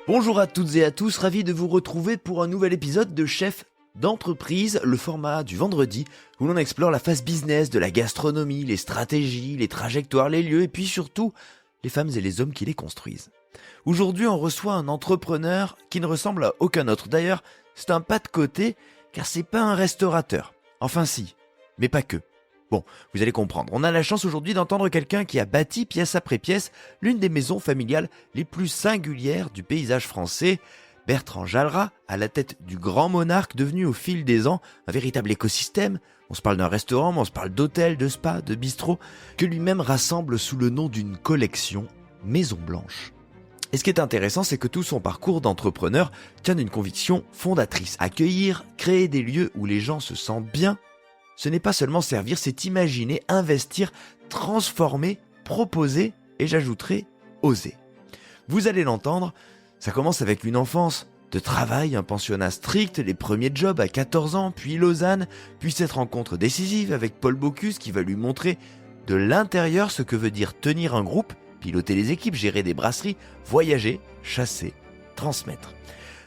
Bonjour à toutes et à tous, ravi de vous retrouver pour un nouvel épisode de Chef d'entreprise, le format du vendredi où l'on explore la phase business de la gastronomie, les stratégies, les trajectoires, les lieux et puis surtout les femmes et les hommes qui les construisent. Aujourd'hui, on reçoit un entrepreneur qui ne ressemble à aucun autre. D'ailleurs, c'est un pas de côté car c'est pas un restaurateur. Enfin si, mais pas que. Bon, vous allez comprendre. On a la chance aujourd'hui d'entendre quelqu'un qui a bâti pièce après pièce l'une des maisons familiales les plus singulières du paysage français. Bertrand Jallerat, à la tête du grand monarque devenu au fil des ans un véritable écosystème. On se parle d'un restaurant, mais on se parle d'hôtel, de spa, de bistrot, que lui-même rassemble sous le nom d'une collection Maison Blanche. Et ce qui est intéressant, c'est que tout son parcours d'entrepreneur tient d'une conviction fondatrice. Accueillir, créer des lieux où les gens se sentent bien, ce n'est pas seulement servir, c'est imaginer, investir, transformer, proposer et j'ajouterai oser. Vous allez l'entendre, ça commence avec une enfance de travail, un pensionnat strict, les premiers jobs à 14 ans, puis Lausanne, puis cette rencontre décisive avec Paul Bocuse qui va lui montrer de l'intérieur ce que veut dire tenir un groupe, piloter les équipes, gérer des brasseries, voyager, chasser, transmettre.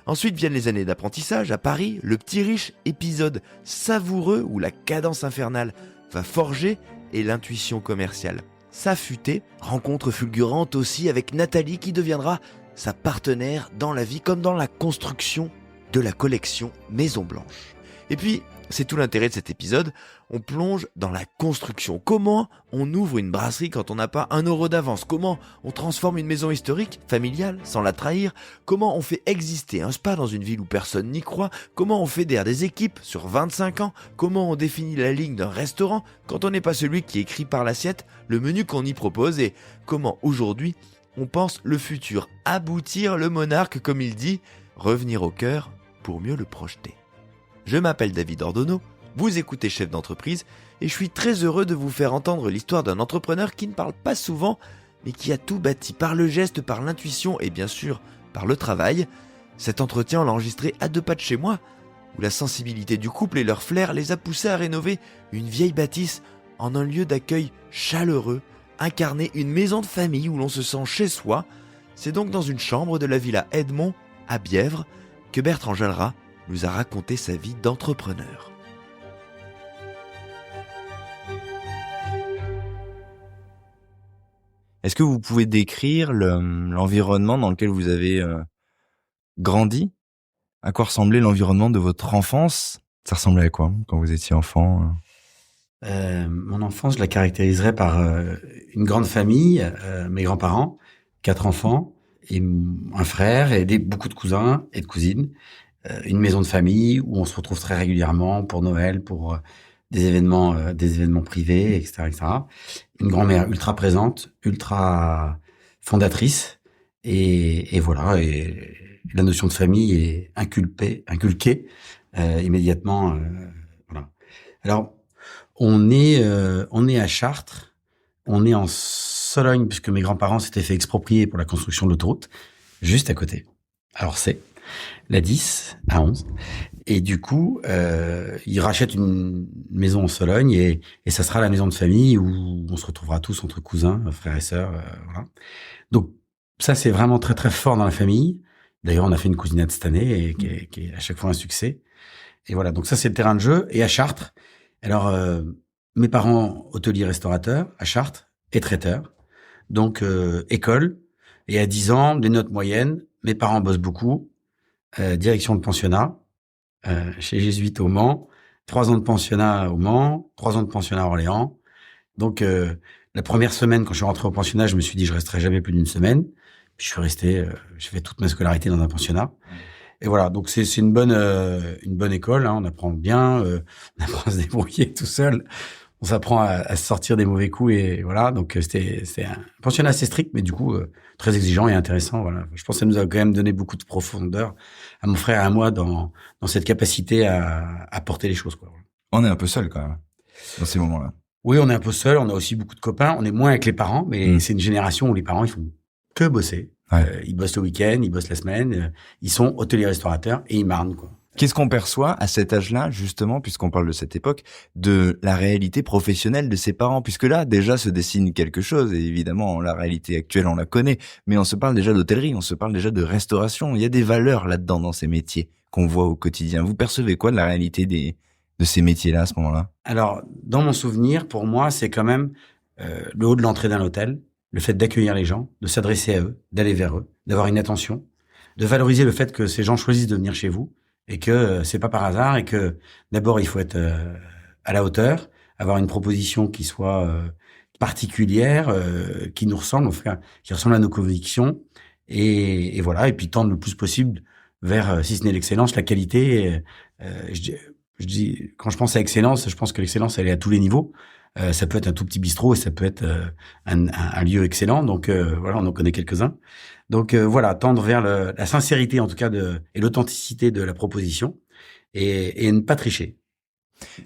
Ensuite viennent les années d'apprentissage à Paris, le petit riche, épisode savoureux où la cadence infernale va forger et l'intuition commerciale s'affûter. Rencontre fulgurante aussi avec Nathalie qui deviendra sa partenaire dans la vie comme dans la construction de la collection Maison Blanche. Et puis, c'est tout l'intérêt de cet épisode, on plonge dans la construction. Comment on ouvre une brasserie quand on n'a pas 1 euro d'avance? Comment on transforme une maison historique, familiale, sans la trahir? Comment on fait exister un spa dans une ville où personne n'y croit? Comment on fédère des équipes sur 25 ans? Comment on définit la ligne d'un restaurant quand on n'est pas celui qui écrit par l'assiette le menu qu'on y propose? Et comment aujourd'hui on pense le futur aboutir, le monarque comme il dit, revenir au cœur pour mieux le projeter. Je m'appelle David Ordonneau, vous écoutez Chef d'entreprise et je suis très heureux de vous faire entendre l'histoire d'un entrepreneur qui ne parle pas souvent mais qui a tout bâti par le geste, par l'intuition et bien sûr par le travail. Cet entretien on l'a enregistré à 2 pas de chez moi où la sensibilité du couple et leur flair les a poussés à rénover une vieille bâtisse en un lieu d'accueil chaleureux, incarner une maison de famille où l'on se sent chez soi. C'est donc dans une chambre de la villa Edmond à Bièvre que Bertrand Jallerat nous a raconté sa vie d'entrepreneur. Est-ce que vous pouvez décrire l'environnement dans lequel vous avez grandi? À quoi ressemblait l'environnement de votre enfance? Ça ressemblait à quoi quand vous étiez enfant? Mon enfance, je la caractériserais par une grande famille, mes grands-parents, 4 enfants, et un frère, et beaucoup de cousins et de cousines. Une maison de famille où on se retrouve très régulièrement pour Noël, pour des événements privés, etc., etc. Une grand-mère ultra présente, ultra fondatrice, et voilà. Et la notion de famille est inculquée immédiatement. Voilà. Alors, on est à Chartres, on est en Sologne puisque mes grands-parents s'étaient fait exproprier pour la construction de l'autoroute, juste à côté. Alors c'est la 10 à 11. Et du coup, ils rachètent une maison en Sologne et ça sera la maison de famille où on se retrouvera tous entre cousins, frères et sœurs, voilà. Donc ça, c'est vraiment très très fort dans la famille. D'ailleurs, on a fait une cousinade cette année et qui est à chaque fois un succès. Et voilà, donc ça, c'est le terrain de jeu. Et à Chartres, alors, mes parents, hôteliers restaurateurs à Chartres et traiteurs. Donc, école. Et à 10 ans, des notes moyennes. Mes parents bossent beaucoup. Direction de pensionnat chez Jésuite au Mans, 3 ans de pensionnat au Mans, 3 ans de pensionnat à Orléans. Donc la première semaine, quand je suis rentré au pensionnat, je me suis dit je resterai jamais plus d'une semaine. Puis je suis resté, j'ai fait toute ma scolarité dans un pensionnat. Et voilà, donc c'est une bonne école, hein, on apprend bien, on apprend à se débrouiller tout seul. On s'apprend à se sortir des mauvais coups et voilà. Donc c'est un pensionnat assez strict, mais du coup très exigeant et intéressant. Voilà. Je pense que ça nous a quand même donné beaucoup de profondeur à mon frère et à moi dans cette capacité à porter les choses, quoi. On est un peu seul quand même dans ces moments-là. Oui, on est un peu seul. On a aussi beaucoup de copains. On est moins avec les parents, mais c'est une génération où les parents ils font que bosser. Ouais. Ils bossent le week-end, ils bossent la semaine. Ils sont hôteliers restaurateurs et ils marnent, quoi. Qu'est-ce qu'on perçoit à cet âge-là, justement, puisqu'on parle de cette époque, de la réalité professionnelle de ses parents? Puisque là, déjà, se dessine quelque chose, et évidemment, la réalité actuelle, on la connaît, mais on se parle déjà d'hôtellerie, on se parle déjà de restauration. Il y a des valeurs là-dedans, dans ces métiers, qu'on voit au quotidien. Vous percevez quoi de la réalité de ces métiers-là, à ce moment-là? Alors, dans mon souvenir, pour moi, c'est quand même le haut de l'entrée d'un hôtel, le fait d'accueillir les gens, de s'adresser à eux, d'aller vers eux, d'avoir une attention, de valoriser le fait que ces gens choisissent de venir chez vous, et que c'est pas par hasard, et que d'abord il faut être à la hauteur, avoir une proposition qui soit particulière, qui nous ressemble, enfin, qui ressemble à nos convictions, et voilà, et puis tendre le plus possible vers, si ce n'est l'excellence, la qualité. Je dis, quand je pense à excellence, je pense que l'excellence, elle est à tous les niveaux. Ça peut être un tout petit bistrot et ça peut être un lieu excellent. Donc voilà, on en connaît quelques-uns. Donc voilà, tendre vers la sincérité en tout cas et l'authenticité de la proposition et ne pas tricher.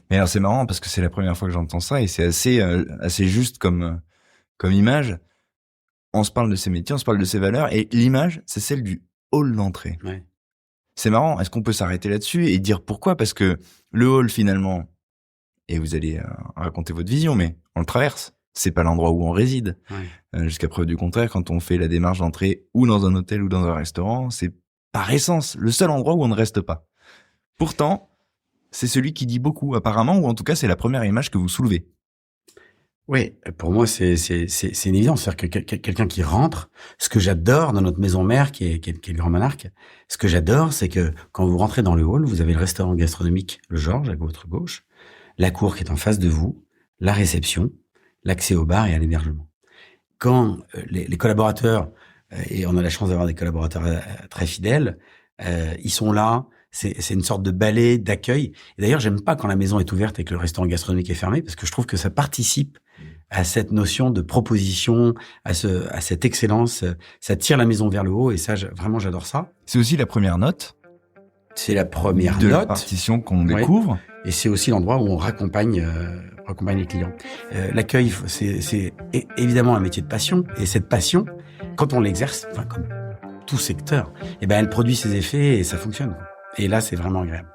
Mais alors, c'est marrant parce que c'est la première fois que j'entends ça et c'est assez juste comme image. On se parle de ces métiers, on se parle de ces valeurs et l'image, c'est celle du hall d'entrée. Ouais. C'est marrant. Est-ce qu'on peut s'arrêter là-dessus et dire pourquoi? Parce que le hall, finalement, et vous allez raconter votre vision, mais on le traverse. C'est pas l'endroit où on réside. Ouais. Jusqu'à preuve du contraire, quand on fait la démarche d'entrée ou dans un hôtel ou dans un restaurant, c'est par essence le seul endroit où on ne reste pas. Pourtant, c'est celui qui dit beaucoup, apparemment, ou en tout cas, c'est la première image que vous soulevez. Oui, pour moi, c'est une évidence. C'est-à-dire que quelqu'un qui rentre, ce que j'adore dans notre maison mère, qui est le Grand Monarque, ce que j'adore, c'est que quand vous rentrez dans le hall, vous avez le restaurant gastronomique, le Georges, à votre gauche, la cour qui est en face de vous, la réception, l'accès au bar et à l'hébergement. Quand les collaborateurs, et on a la chance d'avoir des collaborateurs très fidèles, ils sont là, c'est une sorte de balai d'accueil. Et d'ailleurs, j'aime pas quand la maison est ouverte et que le restaurant gastronomique est fermé, parce que je trouve que ça participe à cette notion de proposition, à cette excellence. Ça tire la maison vers le haut, et ça, vraiment, j'adore ça. C'est aussi la première note. C'est la première de note. La partition qu'on découvre. Et c'est aussi l'endroit où on raccompagne les clients. L'accueil, c'est évidemment un métier de passion. Et cette passion, quand on l'exerce, enfin, comme tout secteur, eh ben, elle produit ses effets et ça fonctionne. Et là, c'est vraiment agréable.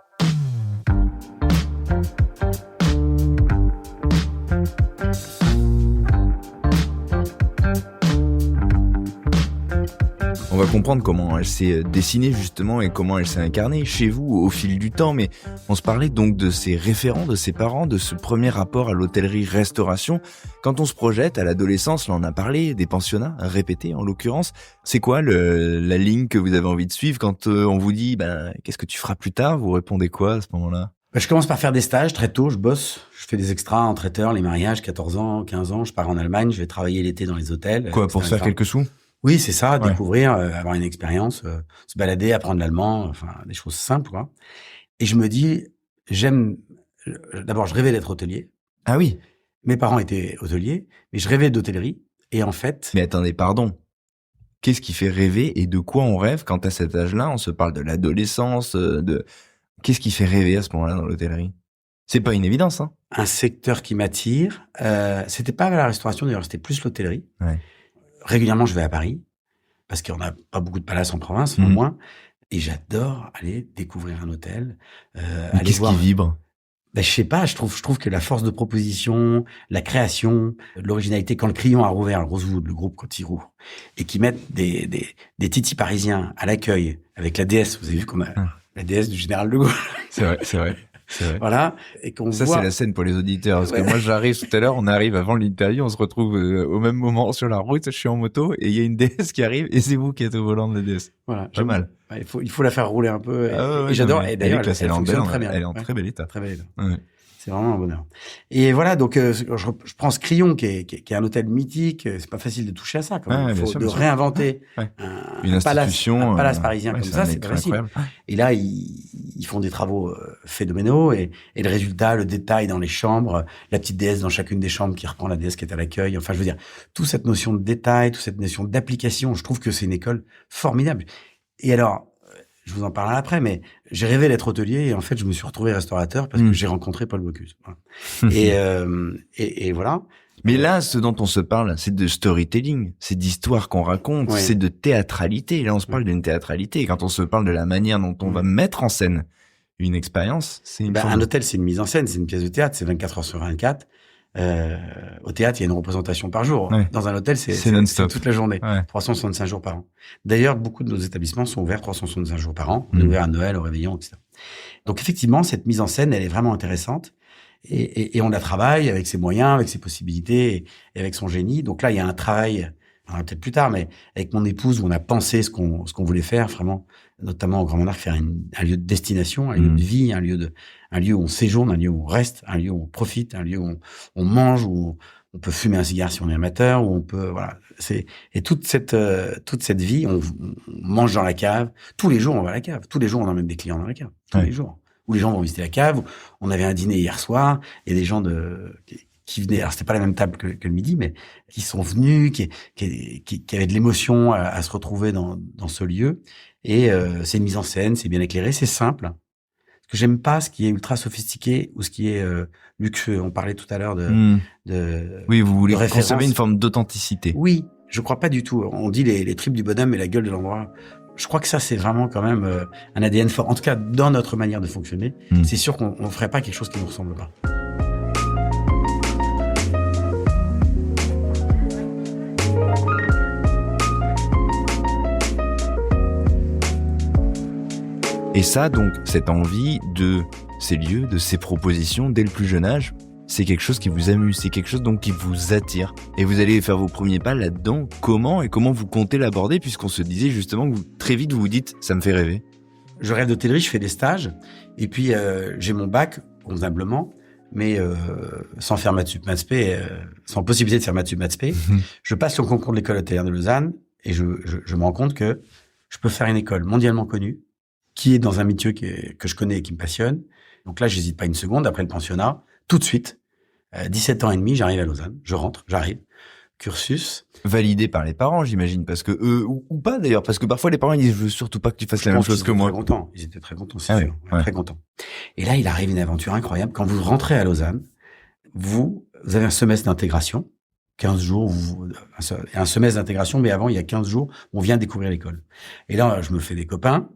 On va comprendre comment elle s'est dessinée justement et comment elle s'est incarnée chez vous au fil du temps, mais on se parlait donc de ces référents, de ses parents, de ce premier rapport à l'hôtellerie-restauration. Quand on se projette à l'adolescence, là on a parlé des pensionnats, répétés en l'occurrence, c'est quoi la ligne que vous avez envie de suivre quand on vous dit qu'est-ce que tu feras plus tard? Vous répondez quoi à ce moment-là? Je commence par faire des stages très tôt, je bosse, je fais des extras en traiteur, les mariages, 14 ans, 15 ans, je pars en Allemagne, je vais travailler l'été dans les hôtels. Quoi, pour se faire quelques sous? Oui, c'est ça, Ouais. découvrir, avoir une expérience, se balader, apprendre l'allemand, enfin des choses simples, quoi. Et je me dis, d'abord je rêvais d'être hôtelier. Ah oui. Mes parents étaient hôteliers, mais je rêvais d'hôtellerie. Et en fait... Mais attendez, pardon. Qu'est-ce qui fait rêver et de quoi on rêve quand à cet âge-là, on se parle de l'adolescence, Qu'est-ce qui fait rêver à ce moment-là dans l'hôtellerie? C'est pas une évidence, hein. Un secteur qui m'attire, c'était pas la restauration d'ailleurs, c'était plus l'hôtellerie. Ouais. Régulièrement, je vais à Paris, parce qu'on n'a pas beaucoup de palaces en province, au moins. Et j'adore aller découvrir un hôtel, aller qu'est-ce voir... qui vibre? Je sais pas, je trouve que la force de proposition, la création, l'originalité, quand le Crillon a rouvert, Rosewood, le groupe quand il rouvre, et qu'ils mettent des titis parisiens à l'accueil, avec la déesse, vous avez vu comme la déesse du général de Gaulle. C'est vrai, c'est vrai. C'est vrai. Voilà. Et qu'on Ça, voit... c'est la scène pour les auditeurs. Parce que moi, j'arrive tout à l'heure, on arrive avant l'interview, on se retrouve au même moment sur la route, je suis en moto, et il y a une déesse qui arrive, et c'est vous qui êtes au volant de la déesse. Voilà. Pas mal. Ouais, il faut la faire rouler un peu. Et j'adore. Et d'ailleurs, elle fonctionne très bien. Elle est en très bel état. Très bel état. Ouais. C'est vraiment un bonheur. Et voilà, donc je prends ce Crillon qui est un hôtel mythique. C'est pas facile de toucher à ça. Quand même. Il faut réinventer une institution, un palace parisien comme ça, c'est pas facile. Et là, ils font des travaux phénoménaux et le résultat, le détail dans les chambres, la petite déesse dans chacune des chambres qui reprend la déesse qui est à l'accueil. Enfin, je veux dire, toute cette notion de détail, toute cette notion d'application, je trouve que c'est une école formidable. Et alors, je vous en parlerai après, mais j'ai rêvé d'être hôtelier et en fait, je me suis retrouvé restaurateur parce que j'ai rencontré Paul Bocuse. Voilà. Et voilà. Mais là, ce dont on se parle, c'est de storytelling, c'est d'histoire qu'on raconte, c'est de théâtralité. Là, on se parle d'une théâtralité. Et quand on se parle de la manière dont on va mettre en scène une expérience. C'est une Un hôtel, c'est une mise en scène, c'est une pièce de théâtre, c'est 24 heures sur 24. Au théâtre, il y a une représentation par jour. Ouais. Dans un hôtel, c'est non-stop. toute la journée. Ouais. 365 jours par an. D'ailleurs, beaucoup de nos établissements sont ouverts 365 jours par an. On est Mmh. ouvert à Noël, au réveillon, etc. Donc, effectivement, cette mise en scène, elle est vraiment intéressante. Et on la travaille avec ses moyens, avec ses possibilités et avec son génie. Donc là, il y a un travail, peut-être plus tard, mais avec mon épouse, où on a pensé ce qu'on voulait faire, vraiment, notamment au Grand Monarque, faire un lieu de destination, un lieu de vie, un lieu où on séjourne, un lieu où on reste, un lieu où on profite, un lieu où on mange, où on peut fumer un cigare si on est amateur, où on peut, voilà. Et toute cette vie, on mange dans la cave. Tous les jours, on va à la cave. Tous les jours, on emmène des clients dans la cave. Tous les jours. Où les gens vont visiter la cave. On avait un dîner hier soir, et des gens qui venaient, alors c'était pas la même table que le midi, mais qui sont venus, qui avaient de l'émotion à se retrouver dans ce lieu. Et c'est une mise en scène, c'est bien éclairé, c'est simple. Ce que j'aime pas, ce qui est ultra sophistiqué ou ce qui est luxueux. On parlait tout à l'heure de oui, vous voulez de conserver une forme d'authenticité. Oui, je crois pas du tout. On dit les tripes du bonhomme et la gueule de l'endroit. Je crois que ça, c'est vraiment quand même un ADN fort. En tout cas, dans notre manière de fonctionner, c'est sûr qu'on ne ferait pas quelque chose qui nous ressemble pas. Et ça, donc, cette envie de ces lieux, de ces propositions, dès le plus jeune âge, c'est quelque chose qui vous amuse, c'est quelque chose donc qui vous attire. Et vous allez faire vos premiers pas là-dedans. Comment vous comptez l'aborder, puisqu'on se disait justement que très vite vous vous dites, ça me fait rêver. Je rêve d'hôtellerie, je fais des stages, et puis j'ai mon bac, convenablement, mais sans faire maths sup, maths spé, sans possibilité de faire maths sup, maths spé. Je passe le concours de l'école hôtelière de Lausanne, et je me rends compte que je peux faire une école mondialement connue, qui est dans un métier que je connais et qui me passionne. Donc là, j'hésite pas une seconde, après le pensionnat, tout de suite, 17 ans et demi, j'arrive à Lausanne, j'arrive, cursus. Validé par les parents, j'imagine, parce que eux, ou pas d'ailleurs, parce que parfois les parents ils disent, je veux surtout pas que tu fasses la même chose que moi. Ils étaient très contents, c'est sûr, très contents. Et là, il arrive une aventure incroyable. Quand vous rentrez à Lausanne, vous avez un semestre d'intégration, 15 jours, un semestre d'intégration, mais avant, il y a 15 jours, on vient découvrir l'école. Et là, je me fais des copains,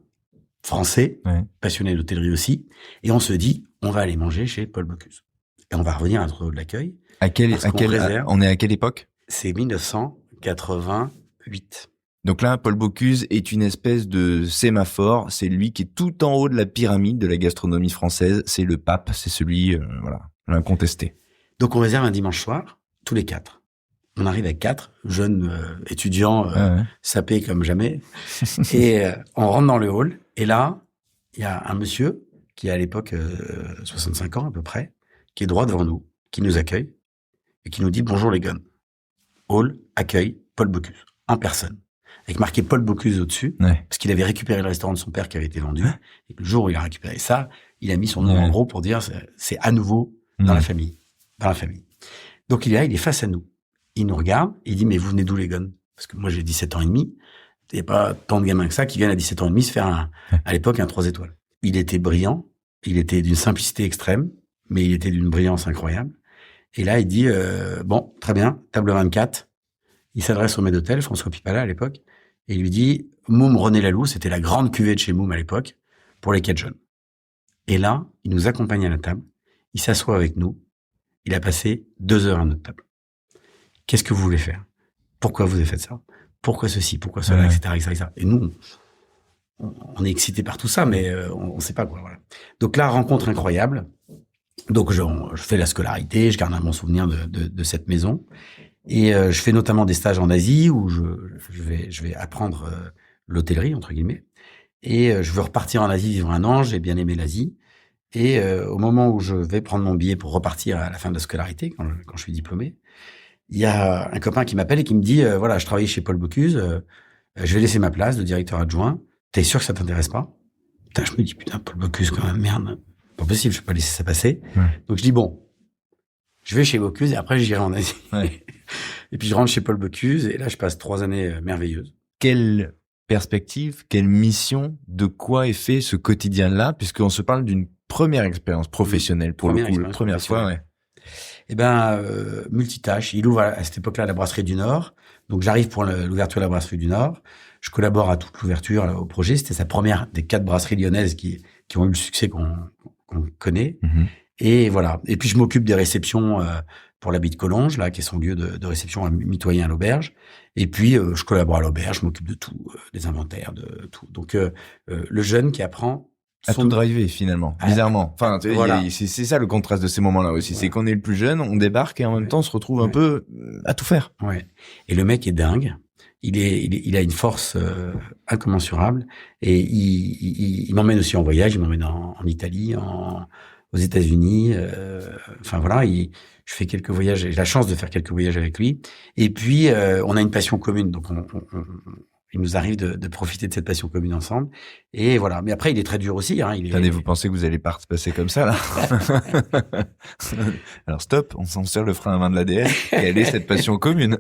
français, passionnés d'hôtellerie aussi, et on se dit, on va aller manger chez Paul Bocuse. Et on va revenir à notre de l'accueil. On est à quelle époque? C'est 1988. Donc là, Paul Bocuse est une espèce de sémaphore. C'est lui qui est tout en haut de la pyramide de la gastronomie française. C'est le pape, c'est celui, l'incontesté. Donc on réserve un dimanche soir, tous les 4. On arrive avec 4 jeunes étudiants sapés comme jamais. Et on rentre dans le hall. Et là, il y a un monsieur qui a à l'époque 65 ans à peu près, qui est droit devant nous, qui nous accueille et qui nous dit « Bonjour les gars ». Hall, accueil, Paul Bocuse, en personne. Avec marqué Paul Bocuse au-dessus, parce qu'il avait récupéré le restaurant de son père qui avait été vendu. Et le jour où il a récupéré ça, il a mis son nom en gros pour dire c'est à nouveau dans la famille. Dans la famille. Donc il est là, il est face à nous. Il nous regarde, il dit « Mais vous venez d'où les gars ?» Parce que moi j'ai 17 ans et demi. Il n'y a pas tant de gamins que ça qui viennent à 17 ans et demi se faire à l'époque un 3 étoiles. Il était brillant, il était d'une simplicité extrême, mais il était d'une brillance incroyable. Et là, il dit, bon, très bien, table 24. Il s'adresse au maître d'hôtel, François Pipala à l'époque, et il lui dit, Moum René Laloux, c'était la grande cuvée de chez Moum à l'époque, pour les 4 jeunes. Et là, il nous accompagne à la table, il s'assoit avec nous, il a passé 2 heures à notre table. Qu'est-ce que vous voulez faire? Pourquoi vous avez fait ça? Pourquoi ceci? Pourquoi cela? Etc., etc. Et nous, on est excités par tout ça, mais on ne sait pas quoi. Voilà. Donc là, rencontre incroyable. Donc je fais la scolarité, je garde un bon souvenir de cette maison, et je fais notamment des stages en Asie où je vais apprendre l'hôtellerie entre guillemets, et je veux repartir en Asie vivre un an. J'ai bien aimé l'Asie, et au moment où je vais prendre mon billet pour repartir à la fin de la scolarité, quand je suis diplômé, il y a un copain qui m'appelle et qui me dit voilà, je travaille chez Paul Bocuse, je vais laisser ma place de directeur adjoint. T'es sûr que ça t'intéresse pas? Putain, je me dis putain, Paul Bocuse quand même, merde. Pas possible, je vais pas laisser ça passer. Donc je dis bon, je vais chez Bocuse et après j'irai en Asie. Et puis je rentre chez Paul Bocuse et là je passe 3 années merveilleuses. Quelle perspective, quelle mission, de quoi est fait ce quotidien-là, puisqu'on se parle d'une première expérience professionnelle pour le coup, la première fois, Eh ben, multitâche. Il ouvre à cette époque-là la brasserie du Nord. Donc j'arrive pour l'ouverture de la brasserie du Nord. Je collabore à toute l'ouverture au projet. C'était sa première des 4 brasseries lyonnaises qui qui ont eu le succès qu'on connaît. Mhm. Et voilà. Et puis je m'occupe des réceptions pour l'Abbaye de Collonges, là, qui est son lieu de réception mitoyen à l'auberge. Et puis je collabore à l'auberge, je m'occupe de tout, des inventaires, de tout. Donc le jeune qui apprend À tout driver finalement, bizarrement. Enfin, voilà. c'est ça le contraste de ces moments-là aussi. C'est qu'on est le plus jeune, on débarque et en même temps on se retrouve un peu à tout faire. Ouais. Et le mec est dingue. Il a une force incommensurable et il m'emmène aussi en voyage. Il m'emmène en Italie, aux États-Unis. Enfin voilà, je fais quelques voyages. J'ai la chance de faire quelques voyages avec lui. Et puis on a une passion commune, donc il nous arrive de profiter de cette passion commune ensemble. Et voilà. Mais après, il est très dur aussi. Hein. Attendez, vous pensez que vous allez pas se passer comme ça, là? Alors stop, on s'en sert le frein à main de l'ADN. Quelle est cette passion commune?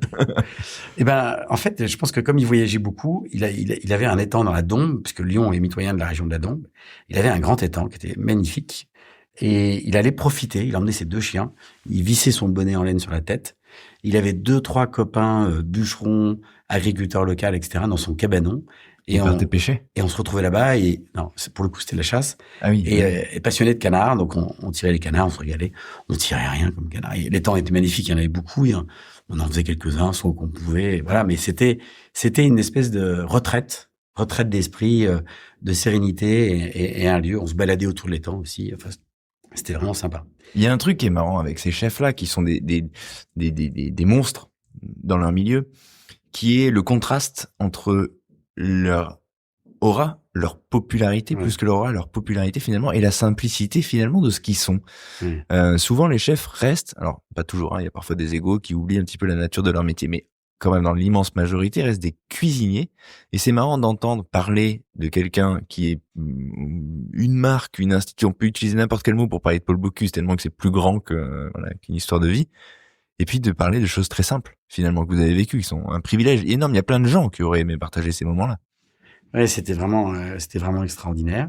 Eh ben, en fait, je pense que comme il voyageait beaucoup, il avait un étang dans la Dombe, puisque Lyon est mitoyen de la région de la Dombe. Il avait un grand étang qui était magnifique. Et il allait profiter. Il emmenait ses 2 chiens. Il vissait son bonnet en laine sur la tête. Il avait 2-3 copains bûcherons, agriculteurs locaux, etc. dans son cabanon. Et on pêcher. Et on se retrouvait là-bas. Et non, pour le coup, c'était la chasse. Ah oui. Et passionné de canards, donc on tirait les canards, on se régalait. On tirait rien comme canards. Et l'étang était magnifique, il y en avait beaucoup. On en faisait quelques-uns, soit qu'on pouvait. Voilà, mais c'était une espèce de retraite d'esprit, de sérénité et un lieu. On se baladait autour de l'étang aussi. Enfin, c'était vraiment sympa. Il y a un truc qui est marrant avec ces chefs-là, qui sont des monstres dans leur milieu, qui est le contraste entre leur aura, leur popularité, plus que leur aura, leur popularité finalement, et la simplicité finalement de ce qu'ils sont. Souvent les chefs restent, alors pas toujours, il y a parfois des égos qui oublient un petit peu la nature de leur métier, mais quand même dans l'immense majorité restent des cuisiniers. Et c'est marrant d'entendre parler de quelqu'un qui est une marque, une institution. On peut utiliser n'importe quel mot pour parler de Paul Bocuse, tellement que c'est plus grand qu'une histoire de vie. Et puis de parler de choses très simples, finalement, que vous avez vécues, qui sont un privilège énorme. Il y a plein de gens qui auraient aimé partager ces moments-là. Ouais, c'était vraiment extraordinaire.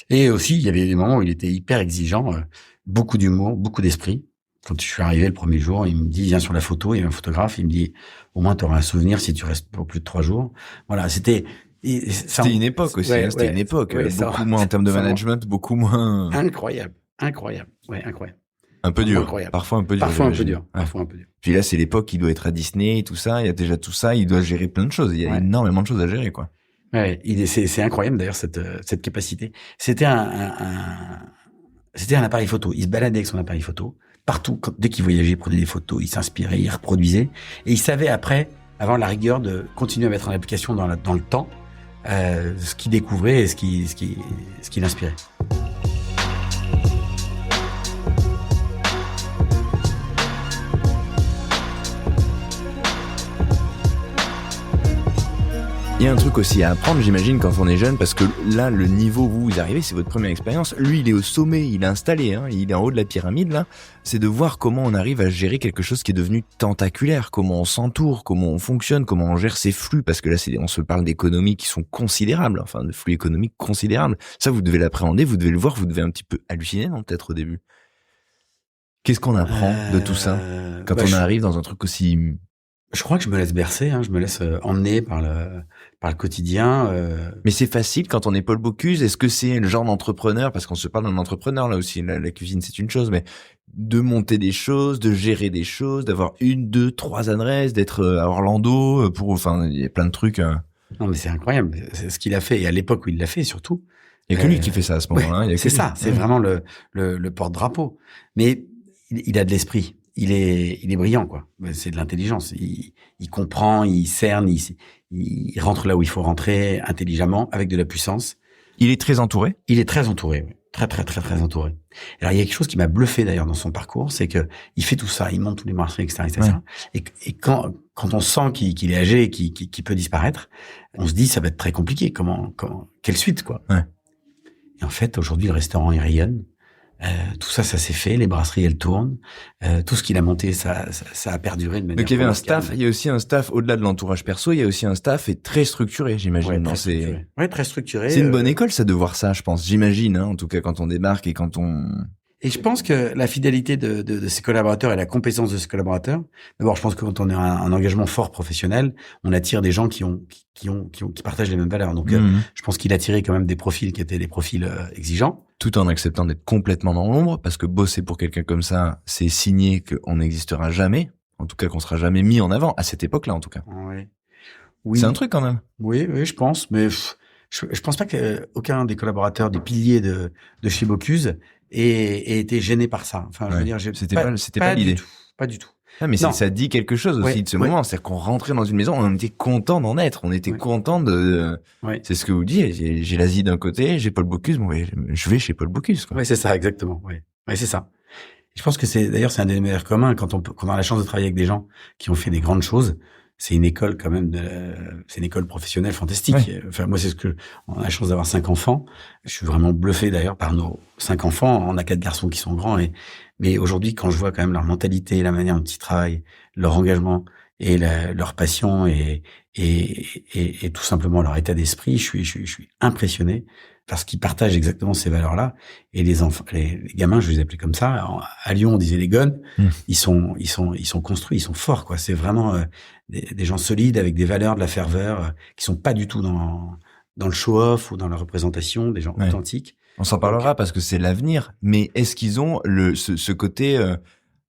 Et aussi, il y avait des moments où il était hyper exigeant, beaucoup d'humour, beaucoup d'esprit. Quand je suis arrivé le premier jour, il me dit, viens sur la photo, il y a un photographe, il me dit, au moins tu auras un souvenir si tu restes pour plus de 3 jours. Voilà, c'était une époque aussi, c'était une époque, beaucoup moins en termes de management, beaucoup moins... Incroyable. Ouais, incroyable. Un peu dur, incroyable. Parfois un peu dur. Puis là, c'est l'époque, il doit être à Disney et tout ça, il y a déjà tout ça, il doit gérer plein de choses, il y a énormément de choses à gérer, quoi. Ouais, c'est incroyable d'ailleurs cette capacité. C'était c'était un appareil photo, il se baladait avec son appareil photo. Partout, dès qu'il voyageait, il prenait des photos, il s'inspirait, il reproduisait. Et il savait après, avoir la rigueur de continuer à mettre en application dans le temps, ce qu'il découvrait et ce qui l'inspirait. Il y a un truc aussi à apprendre, j'imagine, quand on est jeune, parce que là, le niveau où vous arrivez, c'est votre première expérience. Lui, il est au sommet, il est installé, il est en haut de la pyramide, là. C'est de voir comment on arrive à gérer quelque chose qui est devenu tentaculaire, comment on s'entoure, comment on fonctionne, comment on gère ses flux, parce que là, on se parle d'économies qui sont considérables, enfin, de flux économiques considérables. Ça, vous devez l'appréhender, vous devez le voir, vous devez un petit peu halluciner, non, peut-être au début. Qu'est-ce qu'on apprend de tout ça, quand on arrive dans un truc aussi... Je crois que je me laisse bercer, je me laisse emmener par le quotidien. Mais c'est facile quand on est Paul Bocuse. Est-ce que c'est le genre d'entrepreneur, parce qu'on se parle d'un entrepreneur là aussi, la cuisine c'est une chose, mais de monter des choses, de gérer des choses, d'avoir 1, 2, 3 adresses, d'être à Orlando enfin il y a plein de trucs. Non mais c'est incroyable, c'est ce qu'il a fait et à l'époque où il l'a fait surtout. Il y a que lui qui fait ça à ce moment-là. C'est ça, c'est vraiment le porte-drapeau. Mais il a de l'esprit. Il est brillant, quoi. C'est de l'intelligence. Il comprend, il cerne, il rentre là où il faut rentrer intelligemment, avec de la puissance. Il est très entouré. Il est très entouré, oui. Très, très, très, très entouré. Alors, il y a quelque chose qui m'a bluffé, d'ailleurs, dans son parcours, c'est que il fait tout ça, il monte tous les marchés, etc., etc. Ouais. Et quand on sent qu'il est âgé, qu'il peut disparaître, on se dit, ça va être très compliqué. Quelle suite, quoi. Ouais. Et en fait, aujourd'hui, le restaurant, il rayonne. Tout ça s'est fait, les brasseries elles tournent, tout ce qu'il a monté ça a perduré de manière. Donc il y avait un staff, il y a aussi un staff au-delà de l'entourage perso, il y a aussi un staff très structuré, j'imagine. Ouais, très structuré. C'est une bonne école ça de voir ça, je pense. J'imagine, en tout cas quand on débarque et quand on Et je pense que la fidélité de ses collaborateurs et la compétence de ses collaborateurs. D'abord, je pense que quand on a un engagement fort professionnel, on attire des gens qui partagent les mêmes valeurs. Donc, je pense qu'il a attiré quand même des profils qui étaient des profils exigeants. Tout en acceptant d'être complètement dans l'ombre, parce que bosser pour quelqu'un comme ça, c'est signer qu'on n'existera jamais. En tout cas, qu'on sera jamais mis en avant à cette époque-là, en tout cas. Ouais. Oui. C'est un truc quand même. Oui, je pense, mais je pense pas qu'aucun des collaborateurs, des piliers de chez Bocuse ait été gêné par ça. Enfin, je veux dire, c'était pas l'idée. Pas du tout. Ah, mais ça dit quelque chose aussi de ce moment. C'est-à-dire qu'on rentrait dans une maison, on était content d'en être. On était content de... C'est ce que vous dites. J'ai l'Asie d'un côté, j'ai Paul Bocuse. Bon, je vais chez Paul Bocuse, quoi. Oui, c'est ça, exactement. Oui, c'est ça. Je pense que c'est un des meilleurs communs quand on a la chance de travailler avec des gens qui ont fait des grandes choses. C'est une école quand même c'est une école professionnelle fantastique. Ouais. Enfin, moi, on a la chance d'avoir 5 enfants. Je suis vraiment bluffé d'ailleurs par nos 5 enfants. On a 4 garçons qui sont grands mais aujourd'hui, quand je vois quand même leur mentalité, la manière dont ils travaillent, leur engagement et leur passion et tout simplement leur état d'esprit, je suis impressionné parce qu'ils partagent exactement ces valeurs-là. Et les enfants, les gamins, je les appelais comme ça. À Lyon, on disait les gones. Ils sont construits, ils sont forts, quoi. C'est vraiment des gens solides avec des valeurs, de la ferveur, qui sont pas du tout dans le show-off ou dans la représentation, des gens authentiques. On s'en parlera parce que c'est l'avenir. Mais est-ce qu'ils ont ce côté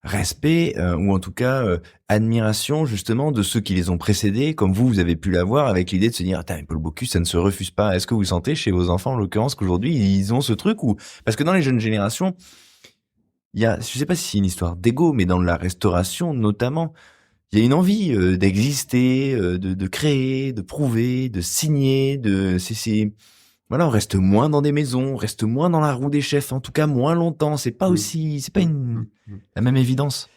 respect ou en tout cas admiration justement de ceux qui les ont précédés, comme vous avez pu l'avoir avec l'idée de se dire mais Paul Bocuse, ça ne se refuse pas. Est-ce que vous sentez chez vos enfants en l'occurrence qu'aujourd'hui ils ont ce truc ou parce que dans les jeunes générations, il y a, je sais pas si c'est une histoire d'ego, mais dans la restauration notamment, il y a une envie d'exister, de créer, de prouver, de signer, voilà, on reste moins dans des maisons, on reste moins dans la roue des chefs, en tout cas moins longtemps. C'est pas la même évidence.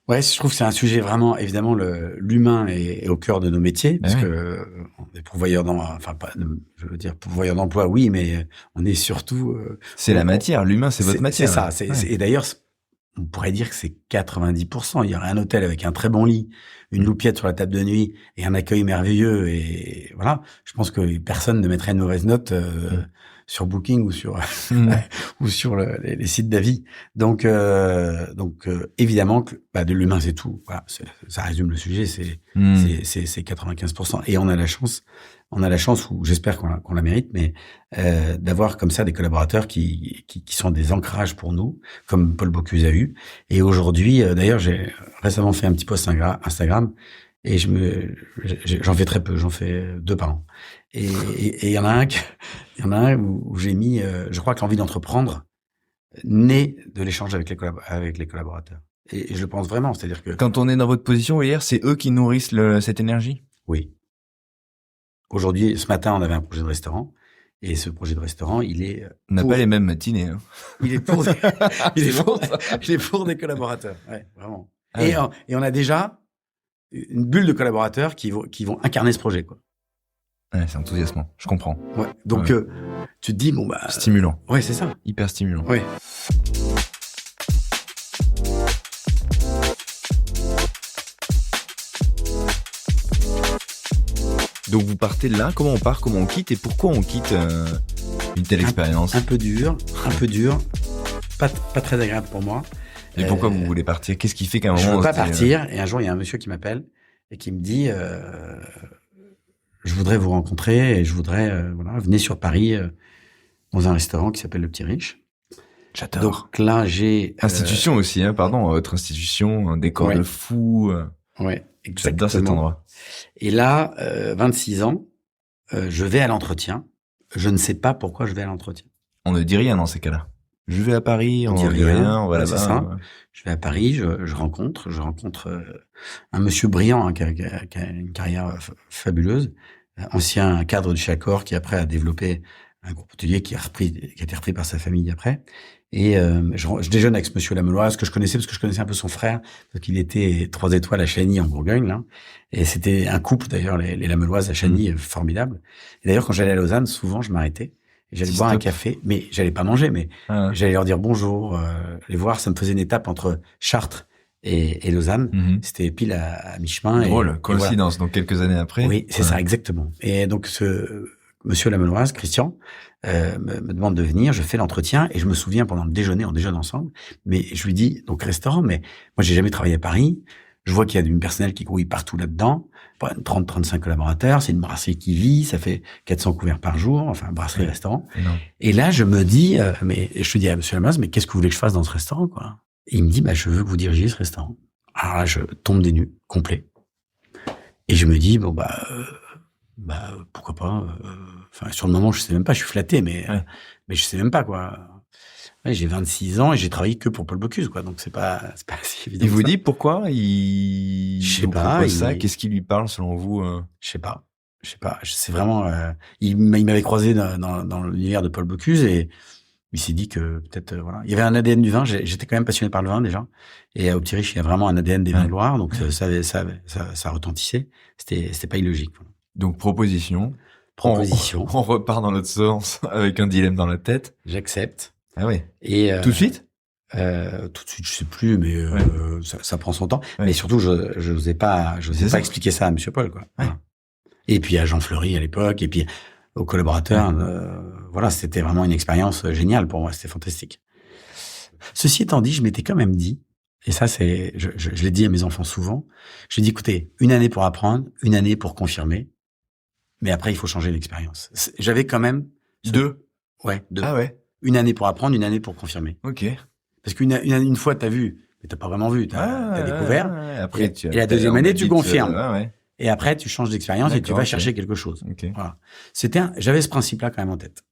Ouais, je trouve que c'est un sujet vraiment, évidemment, l'humain est au cœur de nos métiers, parce que on est pourvoyeur pourvoyeur d'emploi, oui, mais on est surtout. C'est la matière, l'humain, c'est votre matière. C'est ça. Et d'ailleurs, on pourrait dire que c'est 90%. Il y aurait un hôtel avec un très bon lit, une loupiette sur la table de nuit et un accueil merveilleux. Et voilà, je pense que personne ne mettrait une mauvaise note sur Booking ou sur les sites d'avis. Donc évidemment que de l'humain c'est tout. Voilà, ça résume le sujet. C'est 95%. Et on a la chance, ou j'espère qu'on la mérite, mais d'avoir comme ça des collaborateurs qui sont des ancrages pour nous, comme Paul Bocuse a eu. Et aujourd'hui, d'ailleurs, j'ai récemment fait un petit post Instagram et j'en fais très peu, j'en fais 2 par an. Et il y en a un où j'ai mis, je crois que l'envie d'entreprendre naît de l'échange avec les collaborateurs. Et je le pense vraiment, c'est-à-dire que quand on est dans votre position hier, c'est eux qui nourrissent cette énergie. Oui. Aujourd'hui, ce matin, on avait un projet de restaurant. Et ce projet de restaurant, on n'a pas les mêmes matinées. Hein. Il est pour des collaborateurs. Ouais, vraiment. Et on a déjà une bulle de collaborateurs qui vont incarner ce projet, quoi. Ouais, c'est enthousiasmant. Je comprends. Ouais. Donc, tu te dis, stimulant. Ouais, c'est ça. Hyper stimulant. Ouais. Donc vous partez de là, comment on part, comment on quitte et pourquoi on quitte une telle expérience? Un peu dur, pas très agréable pour moi. Et pourquoi vous voulez partir? Qu'est-ce qui fait qu'à un moment... Je veux pas partir et un jour il y a un monsieur qui m'appelle et qui me dit je voudrais vous rencontrer et je voudrais venez sur Paris dans un restaurant qui s'appelle Le Petit Riche. J'adore. Donc là j'ai... Institution aussi, votre institution, un décor de fou. Ouais, exactement. J'adore cet endroit. Et là, 26 ans, je vais à l'entretien. Je ne sais pas pourquoi je vais à l'entretien. On ne dit rien dans ces cas-là. Je vais à Paris, on ne dit rien, on va là-bas. C'est ça. Je vais à Paris, je rencontre un monsieur brillant qui a une carrière fabuleuse, ancien cadre du chez Accor qui après a développé un groupe hôtelier qui a été repris par sa famille après. Et je déjeune avec ce monsieur Lameloise que je connaissais parce que je connaissais un peu son frère parce qu'il était 3 étoiles à Chagny en Bourgogne là. Et c'était un couple d'ailleurs les Lameloises à Chagny formidable. Et d'ailleurs quand j'allais à Lausanne, souvent je m'arrêtais et j'allais boire un café, mais j'allais pas manger, mais j'allais leur dire bonjour, les voir. Ça me faisait une étape entre Chartres et Lausanne. C'était pile à mi-chemin. Drôle, coïncidence. Donc quelques années après. Oui, c'est ça exactement. Et donc Monsieur Lamelloise, Christian, me demande de venir, je fais l'entretien et je me souviens pendant le déjeuner, on déjeune ensemble, mais je lui dis, donc restaurant, mais moi j'ai jamais travaillé à Paris, je vois qu'il y a du personnel qui grouille partout là-dedans, 30-35 collaborateurs, c'est une brasserie qui vit, ça fait 400 couverts par jour, enfin brasserie-restaurant. Et là je me dis, je dis à Monsieur Lamelloise, mais qu'est-ce que vous voulez que je fasse dans ce restaurant, quoi? Et il me dit, je veux que vous dirigiez ce restaurant. Alors là je tombe des nues, complet. Et je me dis, pourquoi pas. Enfin, sur le moment, je sais même pas. Je suis flatté, mais je sais même pas, quoi. Ouais, j'ai 26 ans et j'ai travaillé que pour Paul Bocuse, quoi. Donc c'est pas si évident. Il vous ça. dit pourquoi Je sais vous pas, propose ça? Qu'est-ce qui lui parle selon vous? Je sais pas. C'est vraiment. Il m'avait croisé dans l'univers de Paul Bocuse et il s'est dit que peut-être voilà. Il y avait un ADN du vin. J'étais quand même passionné par le vin déjà. Et à Optirich, il y a vraiment un ADN des vins de Loire, donc ça retentissait. C'était pas illogique. Voilà. Donc proposition. On repart dans l'autre sens avec un dilemme dans la tête. J'accepte. Ah oui. Et tout de suite tout de suite, je sais plus, mais ça prend son temps. Ouais. Mais surtout, je n'osais pas expliquer ça à Monsieur Paul, quoi. Ouais. Voilà. Et puis à Jean Fleury à l'époque, et puis aux collaborateurs. Voilà, c'était vraiment une expérience géniale pour moi. C'était fantastique. Ceci étant dit, je m'étais quand même dit, et ça, je l'ai dit à mes enfants souvent. Je dis, écoutez, 1 année pour apprendre, 1 année pour confirmer. Mais après, il faut changer l'expérience. J'avais quand même 2. Ouais, 2. Ah ouais. 1 année pour apprendre, 1 année pour confirmer. Ok. Parce qu'une fois, t'as vu, mais t'as pas vraiment vu, t'as découvert. Après, et la deuxième année, tu confirmes. Ouais. Et après, tu changes d'expérience et tu vas chercher quelque chose. Okay. Voilà. J'avais ce principe-là quand même en tête.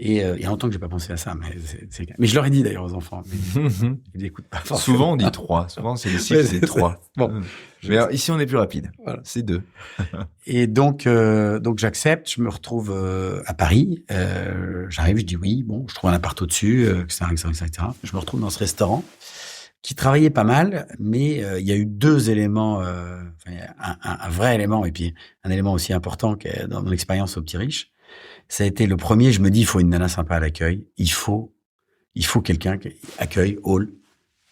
Et il y a longtemps que j'ai pas pensé à ça, mais je leur ai dit d'ailleurs aux enfants. Mais ils n'écoutent pas forcément. Souvent, on dit 3. Souvent, c'est le cycle, c'est 3. Bon. Mais alors, ici, on est plus rapide. Voilà. C'est 2. Et donc j'accepte, je me retrouve à Paris. J'arrive, je dis oui, bon, je trouve un appart au-dessus, etc. Je me retrouve dans ce restaurant qui travaillait pas mal, mais il y a eu 2 éléments, un vrai élément et puis un élément aussi important dans mon expérience au Optirich. Ça a été le premier, je me dis, il faut une nana sympa à l'accueil. Il faut quelqu'un qui accueille, hall.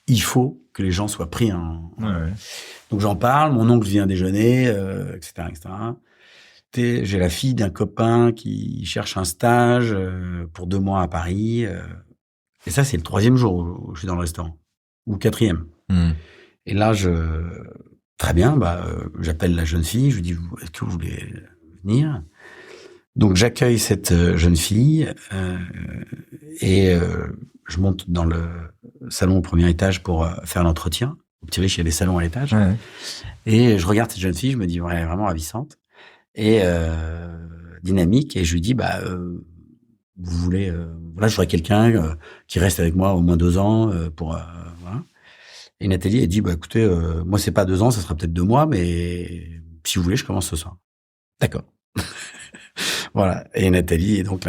Il faut que les gens soient pris en... Ouais. Donc j'en parle, mon oncle vient déjeuner, etc. J'ai la fille d'un copain qui cherche un stage pour 2 mois à Paris. Et ça, c'est le 3e jour où je suis dans le restaurant. Ou 4e. Et là, très bien, j'appelle la jeune fille, je lui dis, est-ce que vous voulez venir? Donc j'accueille cette jeune fille et je monte dans le salon au 1er étage pour faire l'entretien. Au Optirich, il y a des salons à l'étage. Ouais. Et je regarde cette jeune fille, je me dis vraiment ravissante et dynamique. Et je lui dis, vous voulez... voilà, je voudrais quelqu'un qui reste avec moi au moins 2 ans pour... voilà. Et Nathalie, elle dit, écoutez, moi, c'est pas 2 ans, ça sera peut-être 2 mois, mais si vous voulez, je commence ce soir. D'accord. Voilà. Et Nathalie est donc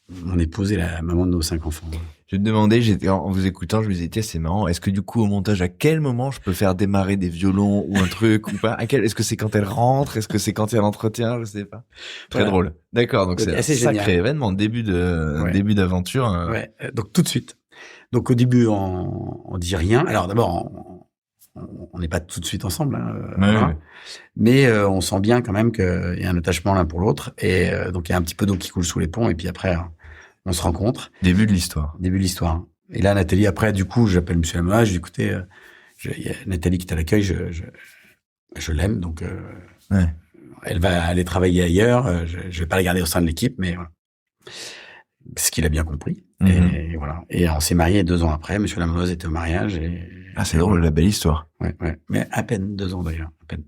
mon épouse et la maman de nos 5 enfants. Je me demandais, en vous écoutant, je me disais, tiens, c'est marrant. Est-ce que du coup, au montage, à quel moment je peux faire démarrer des violons ou un truc ou pas? Est-ce que c'est quand elle rentre? Est-ce que c'est quand il y a l'entretien? Je sais pas. Très drôle. D'accord. Donc c'est un sacré événement, début d'aventure. Ouais. Donc tout de suite. Donc au début, on dit rien. Alors d'abord, on n'est pas tout de suite ensemble, ouais. Mais on sent bien quand même qu'il y a un attachement l'un pour l'autre. Et donc il y a un petit peu d'eau qui coule sous les ponts. Et puis après, on se rencontre. Début de l'histoire. Et là, Nathalie, après, du coup, j'appelle Monsieur Lamelloise, je dis, écoutez, il y a Nathalie qui est à l'accueil, je l'aime, donc elle va aller travailler ailleurs. Je vais pas la garder au sein de l'équipe, mais voilà. Ce qu'il a bien compris. Et voilà. Et on s'est mariés 2 ans après. Monsieur Lamelloise était au mariage. C'est drôle, la belle histoire. Ouais. Mais à peine 2 ans d'ailleurs. À peine.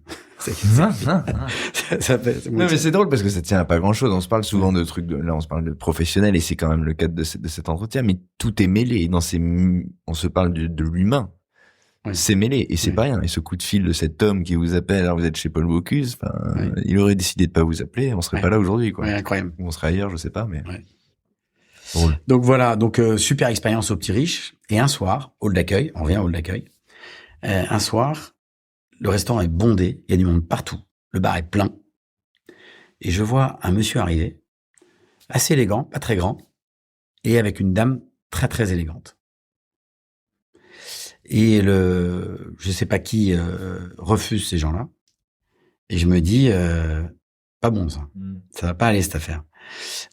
Non, mais c'est drôle parce que ça tient à pas grand chose. On se parle souvent de trucs là, on se parle de professionnels et c'est quand même le cadre de cet entretien, mais tout est mêlé. On se parle de l'humain. Ouais. C'est mêlé et c'est pas rien. Et ce coup de fil de cet homme qui vous appelle, alors vous êtes chez Paul Bocuse, il aurait décidé de pas vous appeler, on serait pas là aujourd'hui, quoi. Ouais, incroyable. On serait ailleurs, je sais pas, mais. Ouais. Drôle. Donc voilà, super expérience au Optirich. Et un soir, hall d'accueil, on revient au hall d'accueil. Un soir, le restaurant est bondé, il y a du monde partout. Le bar est plein. Et je vois un monsieur arriver, assez élégant, pas très grand, et avec une dame très très élégante. Et je sais pas qui refuse ces gens-là. Et je me dis, pas bon ça. Ça va pas aller cette affaire.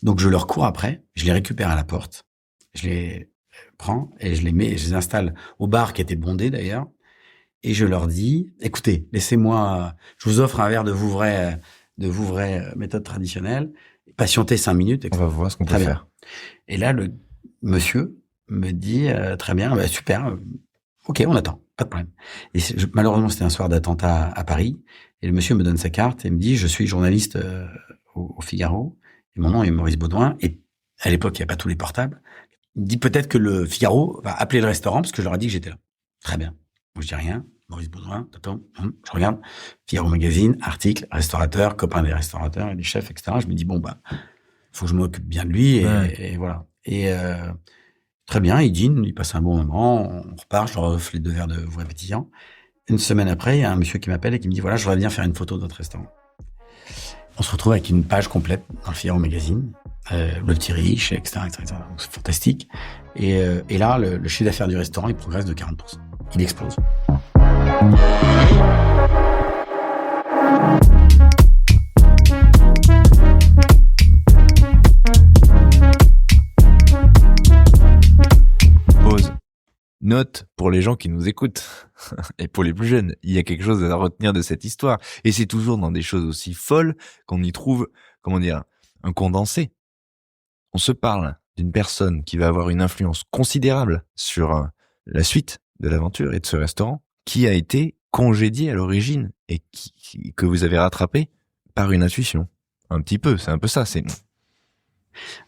Donc je leur cours après, je les récupère à la porte, je les prends et je les installe au bar qui était bondé d'ailleurs, et je leur dis, écoutez, laissez-moi, je vous offre un verre de Vouvray méthode traditionnelle, patientez 5 minutes. On va voir ce qu'on peut Très bien. faire. Et là, le monsieur me dit, très bien, super, ok, on attend, pas de problème. Et malheureusement, c'était un soir d'attentat à Paris, et le monsieur me donne sa carte et me dit, je suis journaliste au Figaro, et mon nom est Maurice Baudouin, et à l'époque, il n'y a pas tous les portables. Il me dit peut-être que le Figaro va appeler le restaurant, parce que je leur ai dit que j'étais là. Très bien. Moi, je dis rien. Maurice Baudouin, je regarde, Figaro Magazine, article, restaurateur, copain des restaurateurs et des chefs, etc. Je me dis, bon, faut que je m'occupe bien de lui, et voilà. Et très bien, il dîne, il passe un bon moment, on repart, je leur offre les 2 verres de Vouvray pétillant. Une semaine après, il y a un monsieur qui m'appelle et qui me dit, voilà, je voudrais bien faire une photo de notre restaurant. On se retrouve avec une page complète dans le Figaro Magazine, le petit riche, etc., etc. Donc c'est fantastique. Et là, le chiffre d'affaires du restaurant, il progresse de 40%. Il explose. Pause. Note pour les gens qui nous écoutent et pour les plus jeunes, il y a quelque chose à retenir de cette histoire. Et c'est toujours dans des choses aussi folles qu'on y trouve, comment dire, un condensé. On se parle d'une personne qui va avoir une influence considérable sur la suite de l'aventure et de ce restaurant, qui a été congédié à l'origine et que vous avez rattrapé par une intuition. Un petit peu, c'est un peu ça.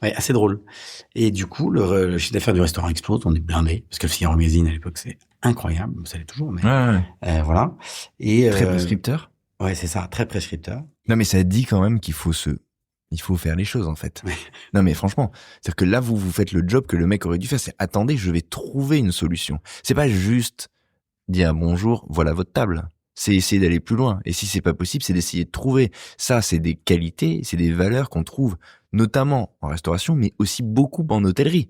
Ouais, assez drôle. Et du coup, le chiffre d'affaires du restaurant explose, on est blindé, parce que le Figaro Magazine à l'époque, c'est incroyable, ça l'est toujours, mais voilà. Et très prescripteur. Ouais, c'est ça, très prescripteur. Non, mais ça dit quand même qu'il faut faire les choses, en fait. Ouais. Non, mais franchement, c'est-à-dire que là, vous faites le job que le mec aurait dû faire. C'est, attendez, je vais trouver une solution. C'est pas juste dire bonjour, voilà votre table. C'est essayer d'aller plus loin. Et si c'est pas possible, c'est d'essayer de trouver. Ça, c'est des qualités, c'est des valeurs qu'on trouve, notamment en restauration, mais aussi beaucoup en hôtellerie.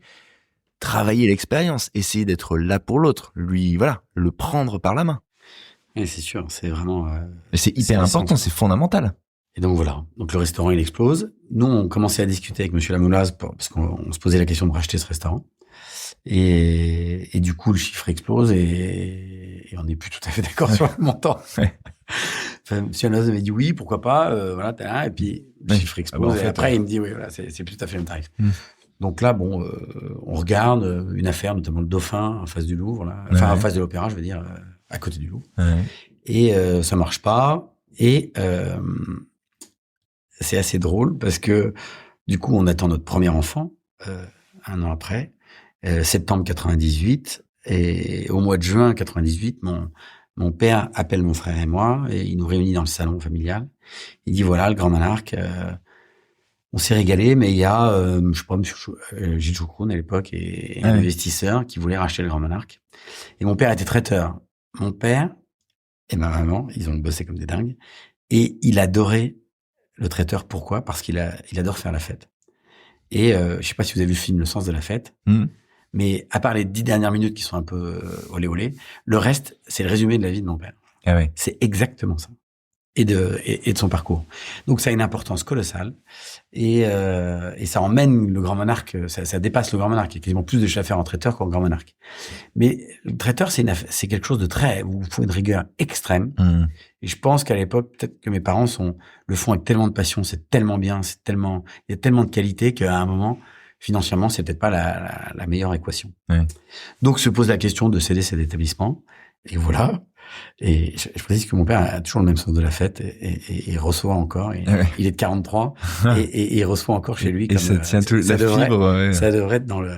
Travailler l'expérience, essayer d'être là pour l'autre, le prendre par la main. Et c'est sûr, c'est vraiment... Mais c'est hyper important, c'est fondamental. Et donc voilà, donc le restaurant il explose. Nous on commençait à discuter avec Monsieur Lamoulaz parce qu'on se posait la question de racheter ce restaurant. Et du coup le chiffre explose et on n'est plus tout à fait d'accord sur le montant. Enfin, Monsieur Lamoulaz avait dit oui, pourquoi pas, voilà, et puis le chiffre explose. Et après il me dit oui, voilà, c'est plus tout à fait le même tarif. Donc là on regarde une affaire, notamment le Dauphin en face du Louvre, là, enfin en face de l'Opéra, je veux dire, à côté du Louvre. Et ça marche pas. Et c'est assez drôle parce que du coup, on attend notre premier enfant 1 an après, septembre 98, et au mois de juin 98, mon père appelle mon frère et moi et il nous réunit dans le salon familial. Il dit voilà, le Grand Monarque, on s'est régalé, mais il y a, je sais pas, monsieur Gilles Choucroune à l'époque et un investisseur qui voulait racheter le Grand Monarque. Et mon père était traiteur. Mon père et ma maman, ils ont bossé comme des dingues, et il adorait le traiteur. Pourquoi? Parce qu'il adore faire la fête. Et je sais pas si vous avez vu le film Le Sens de la fête, mais à part les 10 dernières minutes qui sont un peu olé olé, le reste, c'est le résumé de la vie de mon père. Ah ouais. C'est exactement ça. Et de son parcours. Donc ça a une importance colossale et ça emmène le Grand Monarque, ça dépasse le Grand Monarque. Il y a quasiment plus de chiffre d'affaires en traiteur qu'en Grand Monarque. Mais le traiteur, c'est quelque chose de très, où il faut une rigueur extrême. Et je pense qu'à l'époque, peut-être que mes parents le font avec tellement de passion, c'est tellement bien, il y a tellement de qualité qu'à un moment, financièrement, c'est peut-être pas la meilleure équation. Donc se pose la question de céder cet établissement. Et voilà. Et je précise que mon père a toujours le même sens de la fête et il reçoit encore. Il est de 43 et il reçoit encore chez lui. Et comme, ça tient la fibre. Ça devrait être dans le...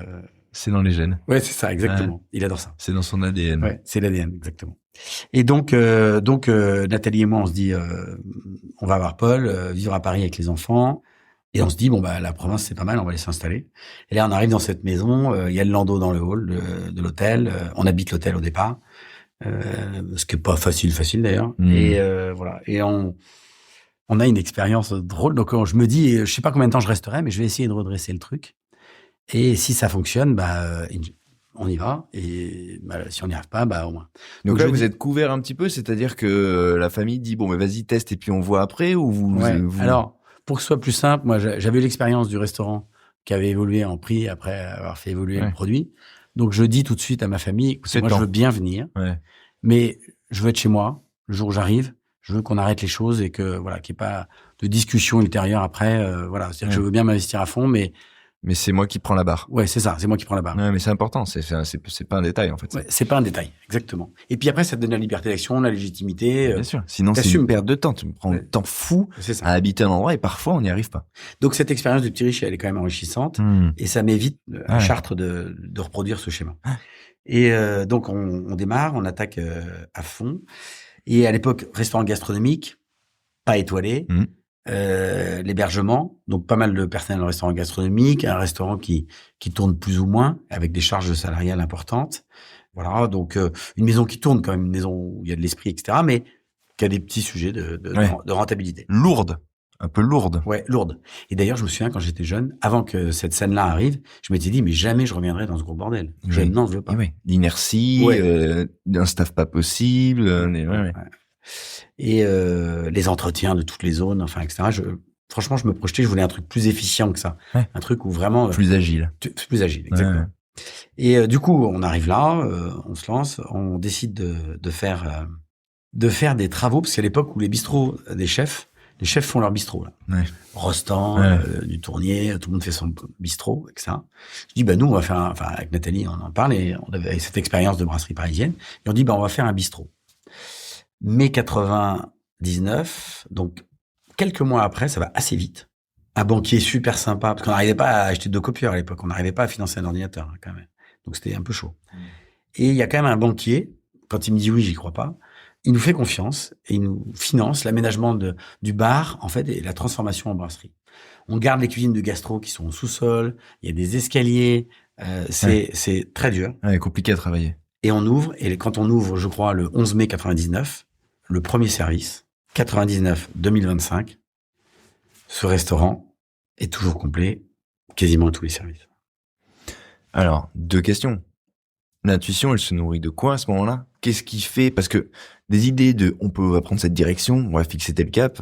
C'est dans les gènes. Ouais, c'est ça, exactement. Il adore ça. C'est dans son ADN. Ouais, c'est l'ADN, exactement. Et donc Nathalie et moi, on se dit, on va voir Paul, vivre à Paris avec les enfants. Et on se dit, la province, c'est pas mal, on va aller s'installer. Et là, on arrive dans cette maison, il y a le landau dans le hall de l'hôtel. On habite l'hôtel au départ. Ce qui est pas facile d'ailleurs. Et voilà. Et on a une expérience drôle. Donc je me dis, je sais pas combien de temps je resterai, mais je vais essayer de redresser le truc. Et si ça fonctionne, on y va. Et si on n'y arrive pas, au moins. Donc là, vous êtes couvert un petit peu, c'est-à-dire que la famille dit vas-y teste et puis on voit après, ou vous... Alors pour que ce soit plus simple, moi, j'avais eu l'expérience du restaurant qui avait évolué en prix après avoir fait évoluer le produit. Donc, je dis tout de suite à ma famille, écoutez, moi, je veux bien venir, mais je veux être chez moi le jour où j'arrive. Je veux qu'on arrête les choses et que voilà, qu'il n'y ait pas de discussion ultérieure après. Voilà, c'est-à-dire que je veux bien m'investir à fond, mais c'est moi qui prends la barre. Ouais, c'est ça, c'est moi qui prends la barre. Ouais, mais c'est important, c'est pas un détail en fait. Ouais, c'est pas un détail, exactement. Et puis après, ça te donne la liberté d'action, la légitimité. Bien sûr. Sinon, c'est une perte de temps. Tu me prends un temps fou à habiter un endroit et parfois on n'y arrive pas. Donc cette expérience de Petit Riche, elle est quand même enrichissante et ça m'évite à Chartres de reproduire ce schéma. Et donc on démarre, on attaque à fond. Et à l'époque, restaurant gastronomique, pas étoilé. L'hébergement, donc pas mal de personnel en restaurant gastronomique, un restaurant qui tourne plus ou moins, avec des charges salariales importantes. Voilà, donc une maison qui tourne quand même, une maison où il y a de l'esprit, etc., mais qui a des petits sujets de rentabilité. Lourde, un peu lourde. Ouais, lourde. Et d'ailleurs, je me souviens quand j'étais jeune, avant que cette scène-là arrive, je m'étais dit, mais jamais je reviendrai dans ce gros bordel. Je n'en veux pas. L'inertie, un staff pas possible. Et les entretiens de toutes les zones, enfin, etc. Franchement, je me projetais, je voulais un truc plus efficient que ça. Un truc où vraiment... Plus agile. Plus agile, exactement. Et du coup, on arrive là, on se lance, on décide de faire des travaux, parce qu'à l'époque où les bistrots des chefs, les chefs font leur bistrot, là. Rostand, du tournier, tout le monde fait son bistrot, etc. Je dis, nous, on va faire avec Nathalie, on en parle, et on avait cette expérience de brasserie parisienne, et on dit, on va faire un bistrot. Mai 99, donc quelques mois après, ça va assez vite. Un banquier super sympa, parce qu'on n'arrivait pas à acheter 2 copieurs à l'époque, on n'arrivait pas à financer un ordinateur quand même. Donc c'était un peu chaud. Et il y a quand même un banquier, quand il me dit oui, j'y crois pas, il nous fait confiance et il nous finance l'aménagement du bar, en fait, et la transformation en brasserie. On garde les cuisines de gastro qui sont au sous-sol, il y a des escaliers, c'est très dur. Compliqué à travailler. Et on ouvre, et quand on ouvre, je crois, le 11 mai 99, le premier service, 99-2025, ce restaurant est toujours complet, quasiment tous les services. Alors, 2 questions. L'intuition, elle se nourrit de quoi à ce moment-là? Qu'est-ce qui fait? Parce que des idées on va prendre cette direction, on va fixer tel cap.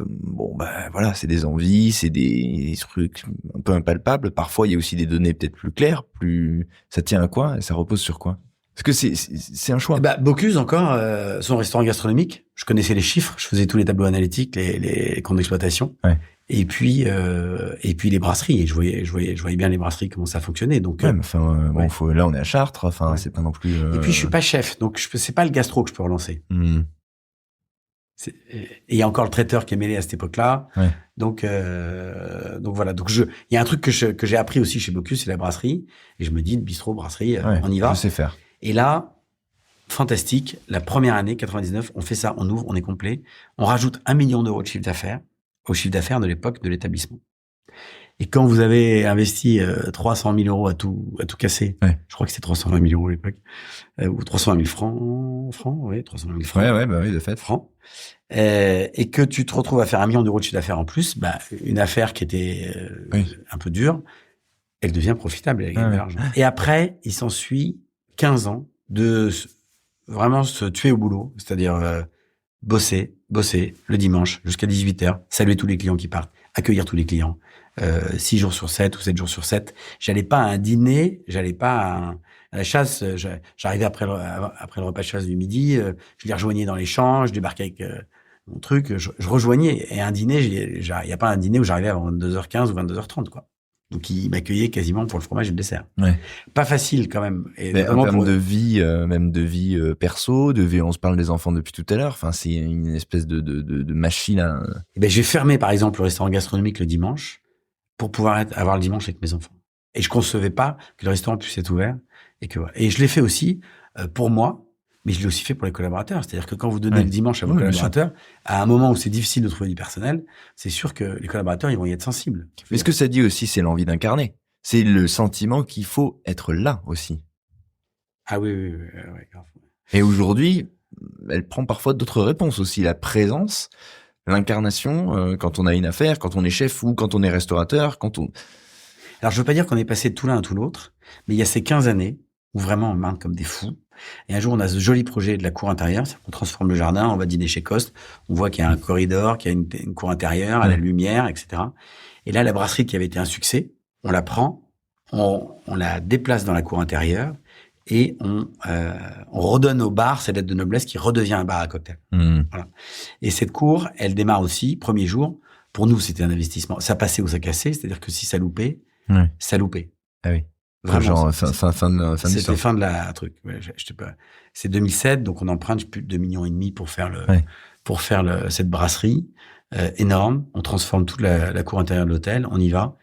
Voilà, c'est des envies, c'est des trucs un peu impalpables. Parfois, il y a aussi des données peut-être plus claires, ça tient à quoi? Et ça repose sur quoi? Parce que c'est un choix. Bocuse encore, son restaurant gastronomique. Je connaissais les chiffres, je faisais tous les tableaux analytiques, les comptes d'exploitation. Et puis les brasseries. Et je voyais bien les brasseries comment ça fonctionnait. Donc là on est à Chartres. C'est pas non plus. Et puis je suis pas chef, donc c'est pas le gastro que je peux relancer. Et il y a encore le traiteur qui est mêlé à cette époque-là. Donc voilà. Donc il y a un truc que j'ai appris aussi chez Bocuse, c'est la brasserie. Et je me dis bistrot, brasserie, on y va. Je sais faire. Et là, fantastique, la première année, 99, on fait ça, on ouvre, on est complet. On rajoute 1 million d'euros de chiffre d'affaires au chiffre d'affaires de l'époque de l'établissement. Et quand vous avez investi 300 000 euros à tout casser, je crois que c'était 320 000 euros à l'époque, ou 320 000 francs, 320 000 francs. Oui, de fait. Francs. Et que tu te retrouves à faire 1 million d'euros de chiffre d'affaires en plus, une affaire qui était un peu dure, elle devient profitable, elle gagne de l'argent. Et après, il s'ensuit 15 ans de vraiment se tuer au boulot, c'est-à-dire bosser le dimanche jusqu'à 18h, saluer tous les clients qui partent, accueillir tous les clients, 6 jours sur 7 ou 7 jours sur 7. J'allais pas à un dîner, j'allais pas à la chasse, j'arrivais après le repas de chasse du midi, je les rejoignais dans les champs, je débarquais avec mon truc, je rejoignais. Et un dîner, il y a pas un dîner où j'arrivais avant 22h15 ou 22h30, quoi. Donc, il m'accueillait quasiment pour le fromage et le dessert. Pas facile, quand même. Et en termes de vie, même de vie perso, on se parle des enfants depuis tout à l'heure. Enfin, c'est une espèce de machine à... j'ai fermé, par exemple, le restaurant gastronomique le dimanche pour pouvoir avoir le dimanche avec mes enfants. Et je concevais pas que le restaurant puisse être ouvert. Et je l'ai fait aussi pour moi, mais je l'ai aussi fait pour les collaborateurs. C'est-à-dire que quand vous donnez le dimanche à vos collaborateurs, à un moment où c'est difficile de trouver du personnel, c'est sûr que les collaborateurs, ils vont y être sensibles. Mais ce que ça dit aussi, c'est l'envie d'incarner. C'est le sentiment qu'il faut être là aussi. Ah oui, grave. Et aujourd'hui, elle prend parfois d'autres réponses aussi. La présence, l'incarnation, quand on a une affaire, quand on est chef ou quand on est restaurateur, Alors, je veux pas dire qu'on est passé de tout l'un à tout l'autre, mais il y a ces 15 années où vraiment on marche comme des fous. Et un jour, on a ce joli projet de la cour intérieure. On transforme le jardin, on va dîner chez Coste. On voit qu'il y a un corridor, qu'il y a une cour intérieure, à la lumière, etc. Et là, la brasserie qui avait été un succès, on la prend, on la déplace dans la cour intérieure et on redonne au bar cette lettre de noblesse qui redevient un bar à cocktail. Voilà. Et cette cour, elle démarre aussi, premier jour. Pour nous, c'était un investissement. Ça passait ou ça cassait, c'est-à-dire que si ça loupait, ça loupait. Ah oui. Vraiment. Genre, fin de c'était fin de la truc. Ouais, c'est 2007, donc on emprunte plus de 2,5 millions pour faire cette brasserie énorme. On transforme toute la cour intérieure de l'hôtel, on y va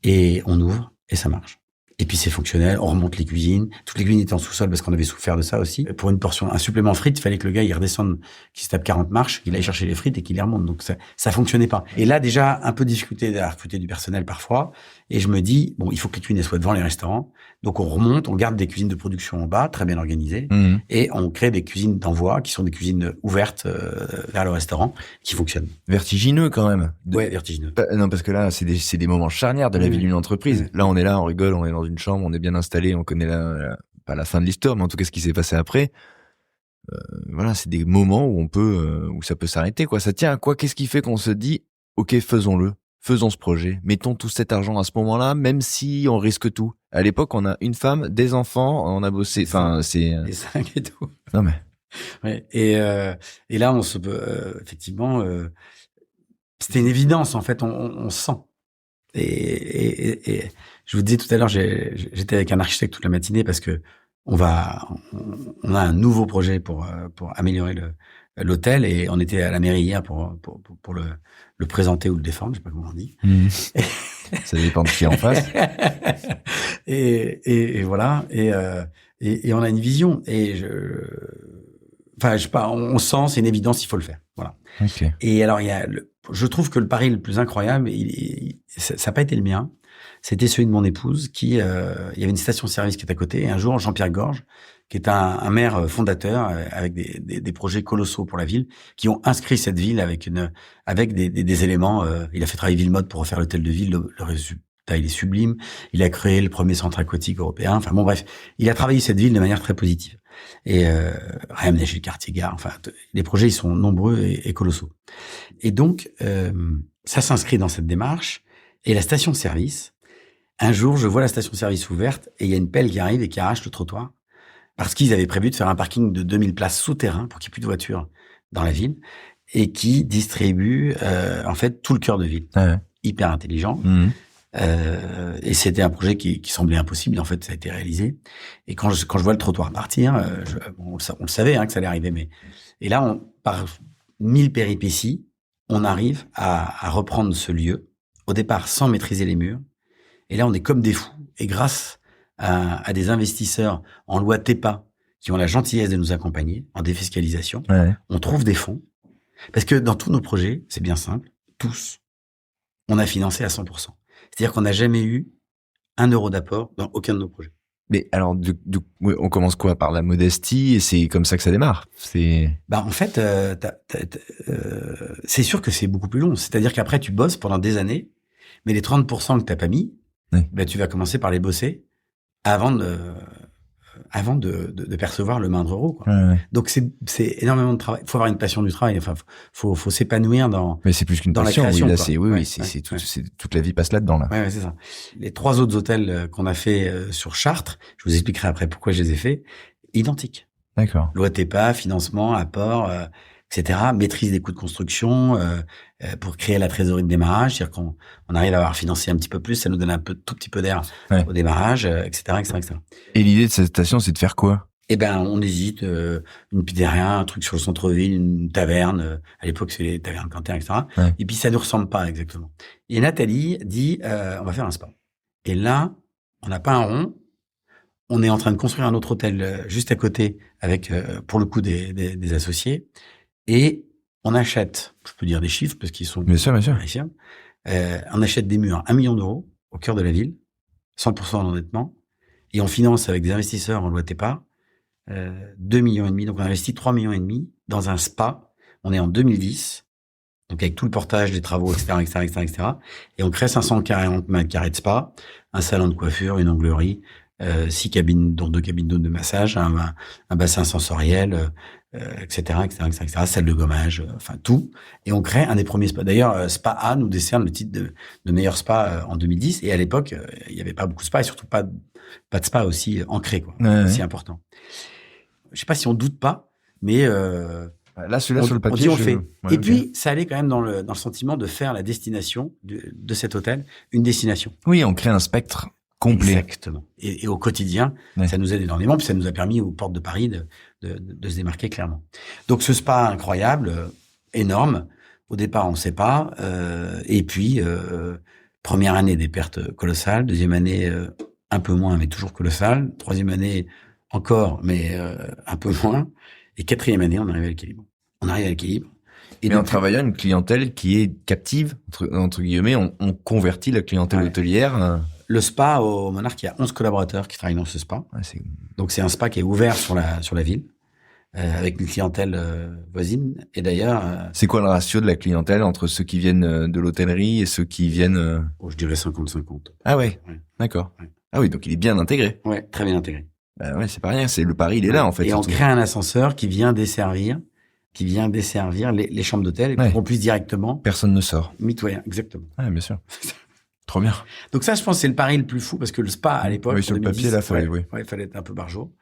et on ouvre et ça marche. Et puis c'est fonctionnel, on remonte les cuisines. Toutes les cuisines étaient en sous-sol parce qu'on avait souffert de ça aussi. Pour une portion, un supplément frites, il fallait que le gars il redescende, qu'il se tape 40 marches, qu'il aille chercher les frites et qu'il les remonte. Donc ça fonctionnait pas. Et là déjà un peu de difficulté à recruter du personnel parfois. Et je me dis bon, il faut que les cuisines soient devant les restaurants. Donc on remonte, on garde des cuisines de production en bas, très bien organisées, et on crée des cuisines d'envoi qui sont des cuisines ouvertes vers le restaurant qui fonctionnent. Vertigineux quand même. Ouais, vertigineux. Non, parce que là, c'est des moments charnières de la vie d'une entreprise. Là, on est là, on rigole, on est dans une chambre, on est bien installé, on connaît pas la fin de l'histoire, mais en tout cas ce qui s'est passé après. Voilà, c'est des moments où où ça peut s'arrêter, quoi. Ça tient à quoi? Qu'est-ce qui fait qu'on se dit, ok, faisons-le, faisons ce projet, mettons tout cet argent à ce moment-là, même si on risque tout. À l'époque, on a une femme, des enfants, on a bossé, enfin, c'est... Les 5 et tout. Non mais... Ouais. Et là, on se effectivement, c'était une évidence, en fait, on sent. Et je vous disais tout à l'heure, j'étais avec un architecte toute la matinée parce que on a un nouveau projet pour améliorer l'hôtel et on était à la mairie hier pour le présenter ou le défendre, je sais pas comment on dit. Ça dépend de qui est en face. et voilà. Et on a une vision. Et je sais pas, on sent, c'est une évidence, il faut le faire. Voilà. Okay. Et alors, je trouve que le pari le plus incroyable, ça n'a pas été le mien, c'était celui de mon épouse il y avait une station-service qui est à côté, et un jour, Jean-Pierre Gorge, qui est un maire fondateur, avec des projets colossaux pour la ville, qui ont inscrit cette ville avec des éléments, il a fait travailler Villemode pour refaire l'hôtel de ville, le résultat, il est sublime, il a créé le premier centre aquatique européen, enfin bon bref, il a travaillé cette ville de manière très positive. Et réaménager le quartier gare, enfin les projets ils sont nombreux et colossaux. Et donc ça s'inscrit dans cette démarche. Et la station-service, un jour je vois la station-service ouverte et il y a une pelle qui arrive et qui arrache le trottoir parce qu'ils avaient prévu de faire un parking de 2000 places souterrain pour qu'il n'y ait plus de voitures dans la ville et qui distribue en fait tout le cœur de ville. Hyper intelligent. Et c'était un projet qui semblait impossible. En fait, ça a été réalisé. Et quand je vois le trottoir partir, on le savait que ça allait arriver. Et là, par 1000 péripéties, on arrive à reprendre ce lieu. Au départ, sans maîtriser les murs. Et là, on est comme des fous. Et grâce à des investisseurs en loi TEPA qui ont la gentillesse de nous accompagner en défiscalisation, on trouve des fonds. Parce que dans tous nos projets, c'est bien simple, tous, on a financé à 100%. C'est-à-dire qu'on n'a jamais eu 1 euro d'apport dans aucun de nos projets. Mais alors, on commence quoi? Par la modestie, et c'est comme ça que ça démarre. En fait, c'est sûr que c'est beaucoup plus long. C'est-à-dire qu'après, tu bosses pendant des années, mais les 30% que t'as pas mis, tu vas commencer par les bosser avant de percevoir le moindre euro, quoi. Donc c'est énormément de travail. Faut avoir une passion du travail. Enfin, faut s'épanouir dans. Mais c'est plus qu'une passion. La création, c'est toute la vie passe là-dedans, là. Ouais, c'est ça. Les 3 autres hôtels qu'on a fait sur Chartres, je vous expliquerai après pourquoi je les ai faits, identiques. D'accord. Loi TEPA, financement, apport, etc. Maîtrise des coûts de construction pour créer la trésorerie de démarrage, c'est-à-dire qu'on arrive à avoir financé un petit peu plus, ça nous donne tout petit peu d'air au démarrage, etc., etc. Et l'idée de cette station, c'est de faire quoi? On hésite, une pizzeria, un truc sur le centre-ville, une taverne. À l'époque, c'est les tavernes Quentin, etc. Et puis ça ne nous ressemble pas exactement. Et Nathalie dit, on va faire un spa. Et là, on n'a pas un rond. On est en train de construire un autre hôtel juste à côté avec, pour le coup, des associés. Et on achète, je peux dire des chiffres parce qu'ils sont bien sûr. vérifiables. On achète des murs 1 million d'euros au cœur de la ville, 100% d'endettement, et on finance avec des investisseurs en loi TEPA 2,5 millions. Donc on investit 3,5 millions dans un spa. On est en 2010, donc avec tout le portage, les travaux, etc. Et on crée 540 mètres carrés de spa, un salon de coiffure, une onglerie, 6 cabines, dont 2 cabines de massage, un bassin sensoriel, etc., salle de gommage, enfin tout. Et on crée un des premiers spas. D'ailleurs, Spa A nous décerne le titre de meilleur spa en 2010. Et à l'époque, il n'y avait pas beaucoup de spas et surtout pas de spa aussi ancré, quoi, aussi important. Je sais pas si on doute pas, mais là, celui-là sur le papier, on fait. Et puis, ça allait quand même dans le sentiment de faire la destination de cet hôtel une destination. Oui, on crée un spectre complet. Exactement. Et au quotidien, ça nous aide énormément, puis ça nous a permis aux portes de Paris de se démarquer clairement. Donc, ce spa incroyable, énorme. Au départ, on ne sait pas. Et puis, première année, des pertes colossales. Deuxième année, un peu moins, mais toujours colossales. Troisième année, encore, mais un peu moins. Et quatrième année, on arrive à l'équilibre. Et en travaillant une clientèle qui est captive, entre guillemets, on convertit la clientèle hôtelière. Le spa au Monarque, il y a 11 collaborateurs qui travaillent dans ce spa. Donc, c'est un spa qui est ouvert sur la ville, avec une clientèle voisine. Et d'ailleurs... c'est quoi le ratio de la clientèle entre ceux qui viennent de l'hôtellerie et ceux qui viennent... je dirais 50-50. Ah ouais. D'accord. Ouais. Ah oui, donc il est bien intégré. Ouais, très bien intégré. Ouais, c'est pas rien, c'est le pari, il est là, en fait. Et surtout. On crée un ascenseur qui vient desservir les chambres d'hôtel et pour qu'on puisse directement... Personne ne sort. Mitoyen, exactement. Ouais, bien sûr. Trop bien. Donc ça, je pense, c'est le pari le plus fou parce que le spa, à l'époque... Oui, sur le papier, là, il fallait être un peu barjot.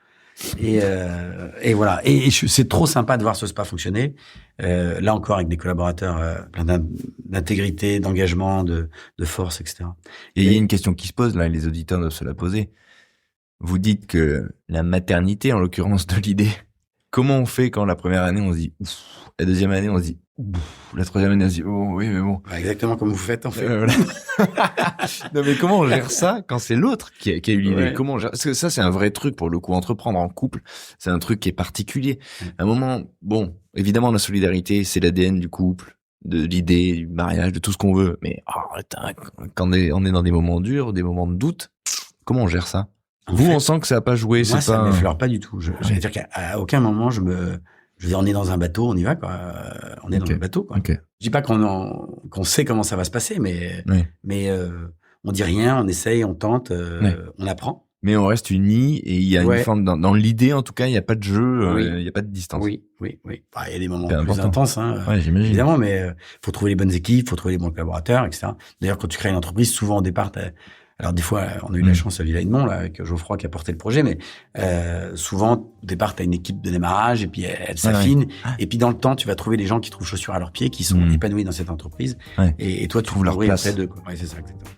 Et voilà. Et c'est trop sympa de voir ce spa fonctionner. Là encore, avec des collaborateurs plein d'intégrité, d'engagement, de force, etc. Et il y a une question qui se pose, là, les auditeurs doivent se la poser. Vous dites que la maternité, en l'occurrence de l'idée, comment on fait quand la première année, on se dit ouf, la deuxième année, on se dit ouf, la troisième année, on se dit oh oui, mais bon. Exactement comme vous faites, en fait. Voilà. Non, mais comment on gère ça quand c'est l'autre qui a eu l'idée? Comment on gère... Parce que ça, c'est un vrai truc pour le coup. Entreprendre en couple, c'est un truc qui est particulier. À un moment, bon, évidemment, la solidarité, c'est l'ADN du couple, de l'idée, du mariage, de tout ce qu'on veut. Mais quand on est dans des moments durs, des moments de doute, comment on gère ça? On sent que ça n'a pas joué. Moi, ça ne m'effleure pas du tout. J'allais dire qu'à aucun moment, je veux dire, on est dans un bateau, on y va, quoi. On est dans le bateau, quoi. Je dis pas qu'on sait comment ça va se passer, mais on dit rien, on essaye, on tente, on apprend. Mais on reste unis et il y a une forme, dans l'idée, en tout cas, il n'y a pas de jeu, il n'y a pas de distance. Oui. Bah, il y a des moments plus intenses, hein. J'imagine. Évidemment, mais faut trouver les bonnes équipes, faut trouver les bons collaborateurs, etc. D'ailleurs, quand tu crées une entreprise, souvent au départ, alors des fois, on a eu la chance à Villa Edmond, là, avec Geoffroy qui a porté le projet, mais souvent, au départ, tu as une équipe de démarrage et puis elle s'affine. Et puis dans le temps, tu vas trouver des gens qui trouvent chaussures à leurs pieds, qui sont épanouis dans cette entreprise. Et toi, tu trouves leur place. Après d'eux, quoi. Ouais, c'est ça, exactement.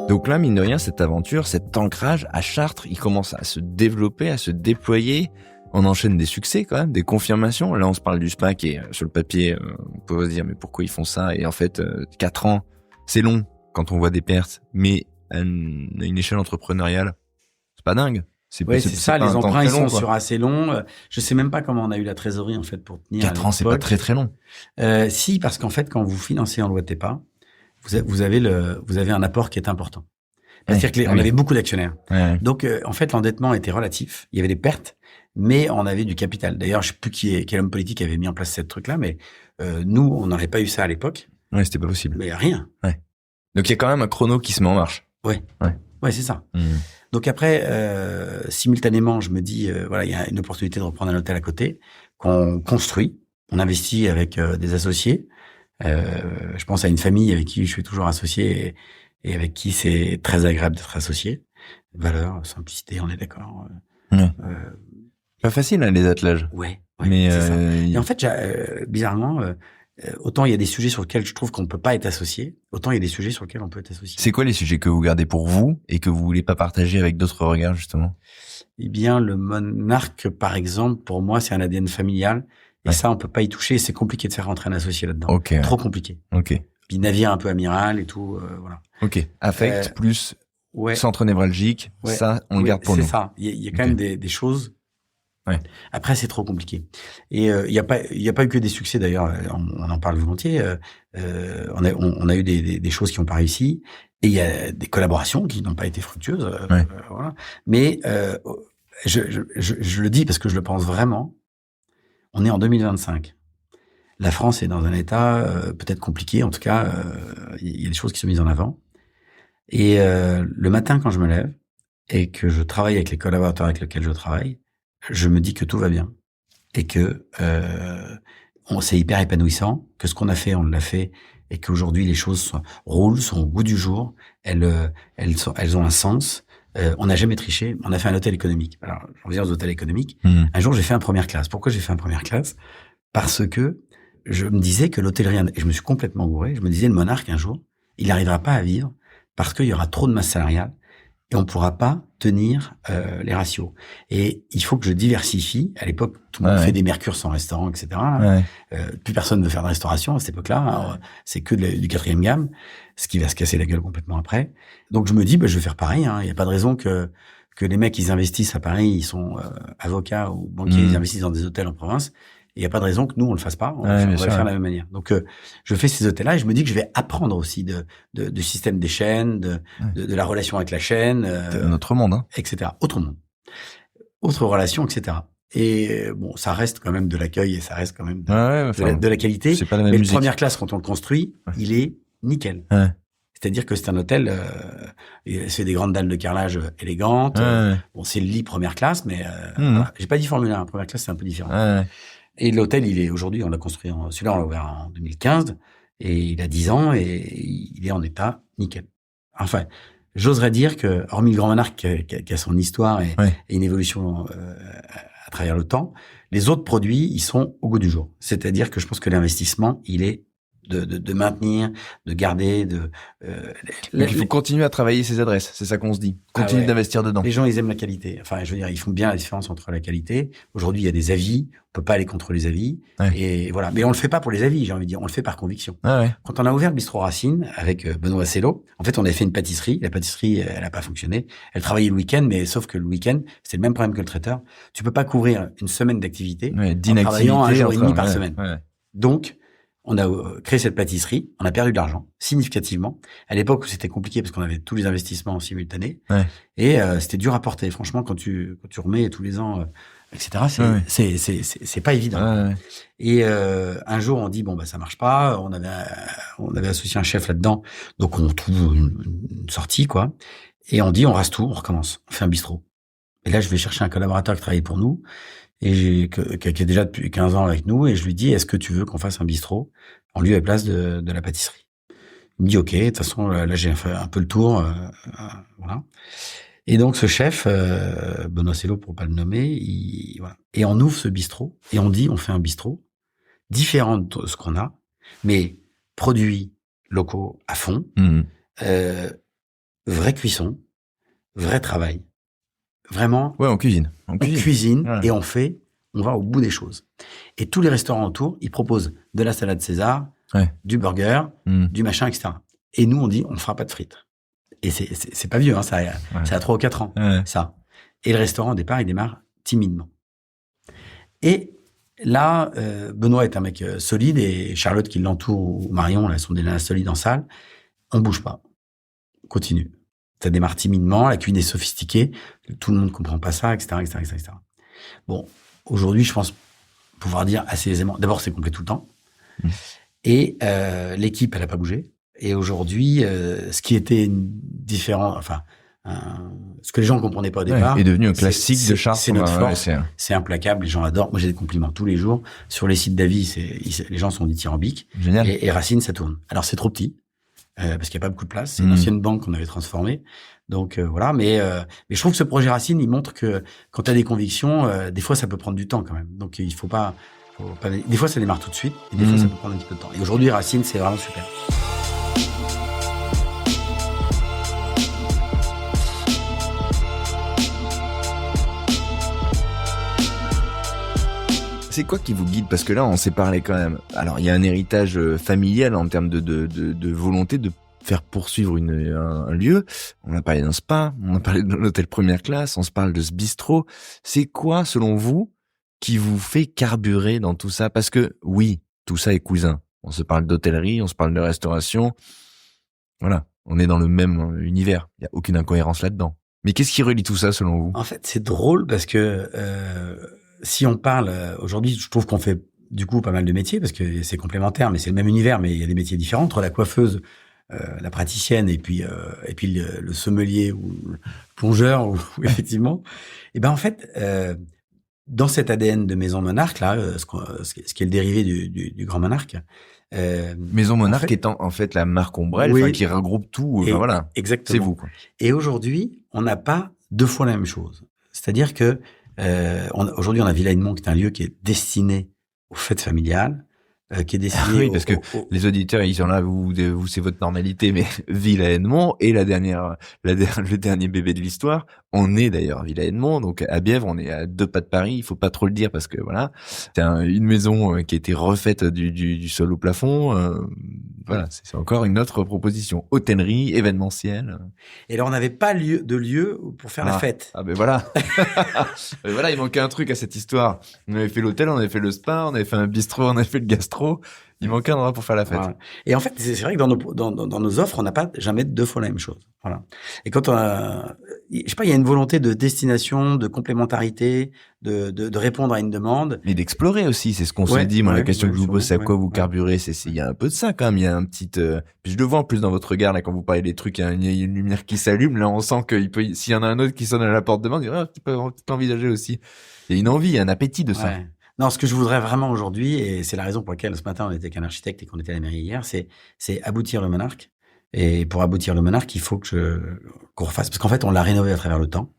Donc là, mine de rien, cette aventure, cet ancrage à Chartres, il commence à se développer, à se déployer. On enchaîne des succès quand même, des confirmations. Là, on se parle du spa qui est sur le papier. On peut se dire, mais pourquoi ils font ça? Et en fait, 4 ans, c'est long quand on voit des pertes. Mais à une échelle entrepreneuriale, c'est pas dingue. C'est ça, les emprunts, ils sont sur assez long. Je sais même pas comment on a eu la trésorerie, en fait, pour tenir. 4 ans, c'est pas très très long. Si, parce qu'en fait, quand vous financez en loi TEPA, vous avez un apport qui est important. C'est-à-dire qu'on avait beaucoup d'actionnaires. Donc, en fait, l'endettement était relatif. Il y avait des pertes, mais on avait du capital. D'ailleurs, je sais plus quel homme politique avait mis en place ce truc-là, mais nous, on n'aurait pas eu ça à l'époque. Ouais, c'était pas possible. Mais rien. Donc, il y a quand même un chrono qui se met en marche. Ouais, c'est ça. Donc après, simultanément, je me dis, voilà, il y a une opportunité de reprendre un hôtel à côté, qu'on construit. On investit avec des associés. Je pense à une famille avec qui je suis toujours associé et avec qui c'est très agréable d'être associé. Valeur, simplicité, on est d'accord. Pas facile, hein, les attelages. Ouais, mais c'est ça. Et en fait, bizarrement, autant il y a des sujets sur lesquels je trouve qu'on ne peut pas être associé, autant il y a des sujets sur lesquels on peut être associé. C'est quoi les sujets que vous gardez pour vous et que vous voulez pas partager avec d'autres regards, justement? Eh bien, le Monarque, par exemple, pour moi, c'est un ADN familial. Et ça, on peut pas y toucher. C'est compliqué de faire rentrer un associé là-dedans. Trop compliqué. Puis navire un peu amiral et tout, voilà. Affect plus centre névralgique, ça, on le garde pour nous. C'est ça. Il y a quand même des choses. Après, c'est trop compliqué. Et il y a pas eu que des succès d'ailleurs. On en parle volontiers. On a eu des choses qui n'ont pas réussi. Et il y a des collaborations qui n'ont pas été fructueuses. Voilà. Mais je le dis parce que je le pense vraiment. On est en 2025. La France est dans un état peut-être compliqué. En tout cas, il y a des choses qui sont mises en avant. Et le matin, quand je me lève et que je travaille avec les collaborateurs avec lesquels je travaille, je me dis que tout va bien et que c'est hyper épanouissant, que ce qu'on a fait, on l'a fait, et qu'aujourd'hui les choses roulent, sont au goût du jour. Elles ont un sens. On n'a jamais triché. On a fait un hôtel économique. Alors, j'en viens aux hôtels économiques. Un jour, j'ai fait un première classe. Pourquoi j'ai fait un première classe? Parce que je me disais que l'hôtellerie, et je me suis complètement gouré, je me disais, le Monarque, un jour, il n'arrivera pas à vivre parce qu'il y aura trop de masse salariale et on pourra pas tenir les ratios. Et il faut que je diversifie. À l'époque, tout le monde fait des mercures sans restaurant, etc. Plus personne ne veut faire de restauration à cette époque-là. Alors, c'est que du 4e gamme, ce qui va se casser la gueule complètement après. Donc je me dis, je vais faire pareil. Il y a pas de raison que les mecs, ils investissent à Paris, ils sont avocats ou banquiers, ils investissent dans des hôtels en province. Il n'y a pas de raison que nous, on le fasse pas. On va le faire de la même manière. Donc, je fais ces hôtels-là et je me dis que je vais apprendre aussi du système des chaînes, de la relation avec la chaîne. Un autre monde, hein. Etc. Autre monde. Autre relation, etc. Et bon, ça reste quand même de l'accueil et ça reste quand même de la qualité. C'est pas la même mais musique. La première classe, quand on le construit, il est nickel. C'est-à-dire que c'est un hôtel, c'est des grandes dalles de carrelage élégantes. Bon, c'est le lit première classe, mais voilà. J'ai pas dit Formule 1. Première classe, c'est un peu différent. Et l'hôtel, il est aujourd'hui, on l'a construit, celui-là, on l'a ouvert en 2015, et il a 10 ans, et il est en état nickel. Enfin, j'oserais dire que, hormis le Grand Monarque, qui a son histoire et une évolution à travers le temps, les autres produits, ils sont au goût du jour. C'est-à-dire que je pense que l'investissement, il est de maintenir, de garder, il faut continuer à travailler ces adresses, c'est ça qu'on se dit. Continue d'investir dedans. Les gens, ils aiment la qualité. Enfin, je veux dire, ils font bien la différence entre la qualité. Aujourd'hui, il y a des avis. On peut pas aller contre les avis. Et voilà. Mais on le fait pas pour les avis, j'ai envie de dire. On le fait par conviction. Quand on a ouvert le bistrot Racine avec Benoît Sello, en fait, on avait fait une pâtisserie. La pâtisserie, elle a pas fonctionné. Elle travaillait le week-end, mais sauf que le week-end, c'est le même problème que le traiteur. Tu peux pas couvrir une semaine d'activité en travaillant un jour et demi par semaine. Donc, on a créé cette pâtisserie, on a perdu de l'argent, significativement. À l'époque où c'était compliqué parce qu'on avait tous les investissements en simultané. Et c'était dur à porter. Franchement, quand tu remets tous les ans, etc., c'est pas évident. Et un jour, on dit, ça marche pas. On avait associé un chef là-dedans. Donc, on trouve une sortie, quoi. Et on dit, on rase tout, on recommence. On fait un bistrot. Et là, je vais chercher un collaborateur qui travaille pour nous. Et qui est déjà depuis 15 ans avec nous, et je lui dis, est-ce que tu veux qu'on fasse un bistrot en lieu et place de la pâtisserie? Il me dit, ok, de toute façon, là, j'ai fait un peu le tour, voilà. Et donc, ce chef, Benoît Sello, pour pas le nommer, voilà. Et on ouvre ce bistrot, et on dit, on fait un bistrot différent de ce qu'on a, mais produits locaux à fond, vraie cuisson, vrai travail. Vraiment. On cuisine. On cuisine et on va au bout des choses. Et tous les restaurants autour, ils proposent de la salade César, du burger, du machin, etc. Et nous, on dit, on ne fera pas de frites. Et c'est pas vieux, hein, ça a 3 ou 4 ans, ça. Et le restaurant, au départ, il démarre timidement. Et là, Benoît est un mec solide et Charlotte qui l'entoure, ou Marion, là, sont des nanas solides en salle. On bouge pas. On continue. Ça démarre timidement, la cuisine est sophistiquée, tout le monde comprend pas ça, etc., etc., etc., etc. Bon, aujourd'hui, je pense pouvoir dire assez aisément. D'abord, c'est complet tout le temps. Et l'équipe, elle a pas bougé. Et aujourd'hui, ce qui était différent, ce que les gens comprenaient pas au départ, est devenu un classique de Chartres. C'est notre force. C'est implacable. Les gens adorent. Moi, j'ai des compliments tous les jours. Sur les sites d'avis, les gens sont dithyrambiques. Génial. Et Racine, ça tourne. Alors, c'est trop petit. Parce qu'il n'y a pas beaucoup de place. C'est une ancienne banque qu'on avait transformée. Donc, voilà. Mais je trouve que ce projet Racine, il montre que quand tu as des convictions, des fois, ça peut prendre du temps quand même. Donc, il faut pas... Des fois, ça démarre tout de suite. Et des fois, ça peut prendre un petit peu de temps. Et aujourd'hui, Racine, c'est vraiment super. C'est quoi qui vous guide? Parce que là, on s'est parlé quand même. Alors, il y a un héritage familial en termes de volonté de faire poursuivre un lieu. On a parlé d'un spa, on a parlé d'un hôtel première classe, on se parle de ce bistrot. C'est quoi, selon vous, qui vous fait carburer dans tout ça? Parce que, oui, tout ça est cousin. On se parle d'hôtellerie, on se parle de restauration. Voilà, on est dans le même univers. Il n'y a aucune incohérence là-dedans. Mais qu'est-ce qui relie tout ça, selon vous? En fait, c'est drôle parce que si on parle aujourd'hui, je trouve qu'on fait du coup pas mal de métiers parce que c'est complémentaire, mais c'est le même univers, mais il y a des métiers différents entre la coiffeuse, la praticienne et puis le sommelier ou le plongeur ou effectivement. Et ben en fait, dans cet ADN de Maison Monarque là, ce qui est le dérivé du Grand Monarque. Maison Monarque étant en fait la marque ombrelle, oui, qui regroupe tout. Voilà, exactement. C'est vous. Quoi. Et aujourd'hui, on n'a pas deux fois la même chose. C'est-à-dire que aujourd'hui, on a Villa Edmond, qui est un lieu qui est destiné aux fêtes familiales, qui est destiné. Oui, parce que les auditeurs, ils sont là, vous, c'est votre normalité, mais Villa Edmond et le dernier bébé de l'histoire, on est d'ailleurs à Villa Edmond, donc à Bièvre, on est à 2 pas de Paris. Il faut pas trop le dire parce que voilà, c'est une maison qui a été refaite du sol au plafond. Voilà, c'est encore une autre proposition, hôtellerie, événementielle. Et là, on n'avait pas de lieu pour faire la fête. Ah ben voilà. Mais voilà, il manquait un truc à cette histoire. On avait fait l'hôtel, on avait fait le spa, on avait fait un bistrot, on avait fait le gastro. Il manquait un endroit pour faire la fête. Voilà. Et en fait, c'est vrai que dans nos offres, on n'a pas jamais deux fois la même chose. Voilà. Et quand je sais pas, il y a une volonté de destination, de complémentarité, de répondre à une demande. Et d'explorer aussi, c'est ce qu'on s'est dit. Moi, la question que je vous pose, c'est à quoi vous carburez. Il y a un peu de ça quand même. Il y a un petit. Puis je le vois en plus dans votre regard là quand vous parlez des trucs. Il y a une lumière qui s'allume. Là, on sent s'il y en a un autre qui sonne à la porte demain, on dirait tu peux envisager aussi. Il y a une envie, un appétit de ça. Ouais. Non, ce que je voudrais vraiment aujourd'hui, et c'est la raison pour laquelle ce matin on était avec un architecte et qu'on était à la mairie hier, c'est aboutir le Monarque. Et pour aboutir le Monarque, il faut qu'on refasse, parce qu'en fait on l'a rénové à travers le temps.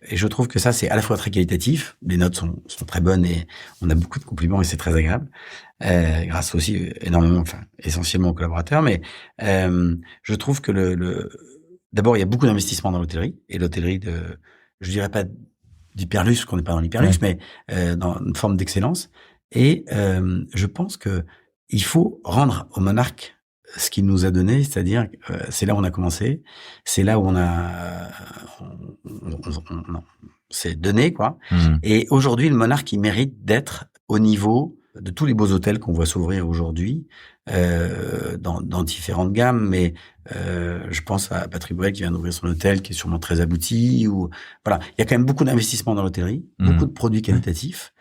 Et je trouve que ça c'est à la fois très qualitatif, les notes sont très bonnes et on a beaucoup de compliments et c'est très agréable. Grâce aussi essentiellement aux collaborateurs, mais je trouve que d'abord il y a beaucoup d'investissements dans l'hôtellerie et l'hôtellerie je dirais pas d'hyperluxe, qu'on n'est pas dans l'hyperluxe, mais dans une forme d'excellence. Et je pense que il faut rendre au Monarque ce qu'il nous a donné, c'est-à-dire c'est là où on a commencé, c'est là où on s'est donné, quoi. Et aujourd'hui, le Monarque, il mérite d'être au niveau de tous les beaux hôtels qu'on voit s'ouvrir aujourd'hui, dans différentes gammes, mais je pense à Patrick Bruel qui vient d'ouvrir son hôtel, qui est sûrement très abouti. Voilà, il y a quand même beaucoup d'investissements dans l'hôtellerie, beaucoup de produits qualitatifs,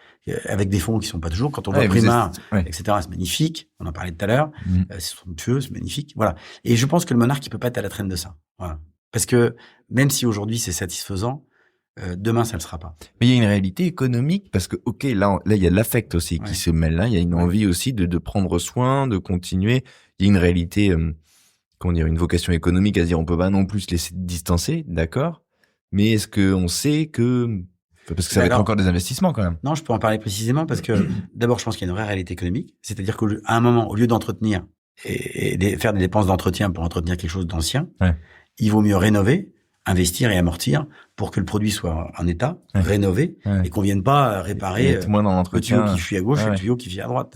avec des fonds qui sont pas toujours. Quand on voit Primar, etc., c'est magnifique. On en parlait tout à l'heure. C'est somptueux, c'est magnifique. Voilà. Et je pense que le Monarque, il peut pas être à la traîne de ça. Voilà. Parce que même si aujourd'hui c'est satisfaisant, demain ça le sera pas. Mais il y a une réalité économique parce que là il y a de l'affect aussi qui se mêle là. Il y a une envie aussi de prendre soin, de continuer. Il y a une réalité, une vocation économique à se dire on peut pas non plus se laisser distancer, d'accord. Mais est-ce que on sait que parce que ça va être encore des investissements quand même. Non, je peux en parler précisément parce que d'abord je pense qu'il y a une vraie réalité économique, c'est-à-dire qu'à un moment, au lieu d'entretenir et faire des dépenses d'entretien pour entretenir quelque chose d'ancien, il vaut mieux rénover, investir et amortir pour que le produit soit en état, rénové, et qu'on vienne pas réparer le tuyau qui fuit à gauche et le tuyau qui fuit à droite.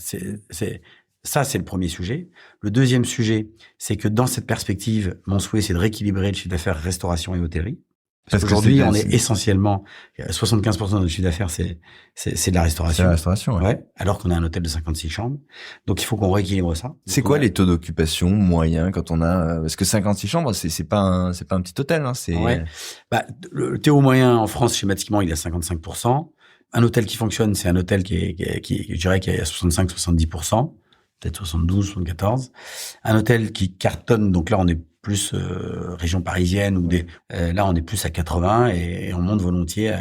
Ça, c'est le premier sujet. Le deuxième sujet, c'est que dans cette perspective, mon souhait, c'est de rééquilibrer le chiffre d'affaires restauration et hôtellerie. Parce qu'aujourd'hui, on est essentiellement 75% de notre chiffre d'affaires, c'est de la restauration. C'est la restauration, ouais. Alors qu'on a un hôtel de 56 chambres. Donc, il faut qu'on rééquilibre ça. C'est quoi les taux d'occupation moyens quand on a, parce que 56 chambres, c'est pas un petit hôtel, hein, le taux moyen en France, schématiquement, il est à 55%. Un hôtel qui fonctionne, c'est un hôtel qui je dirais, qui est à 65-70%. Peut-être 72, 74. Un hôtel qui cartonne, donc là, on est plus région parisienne ou là on est plus à 80 et on monte volontiers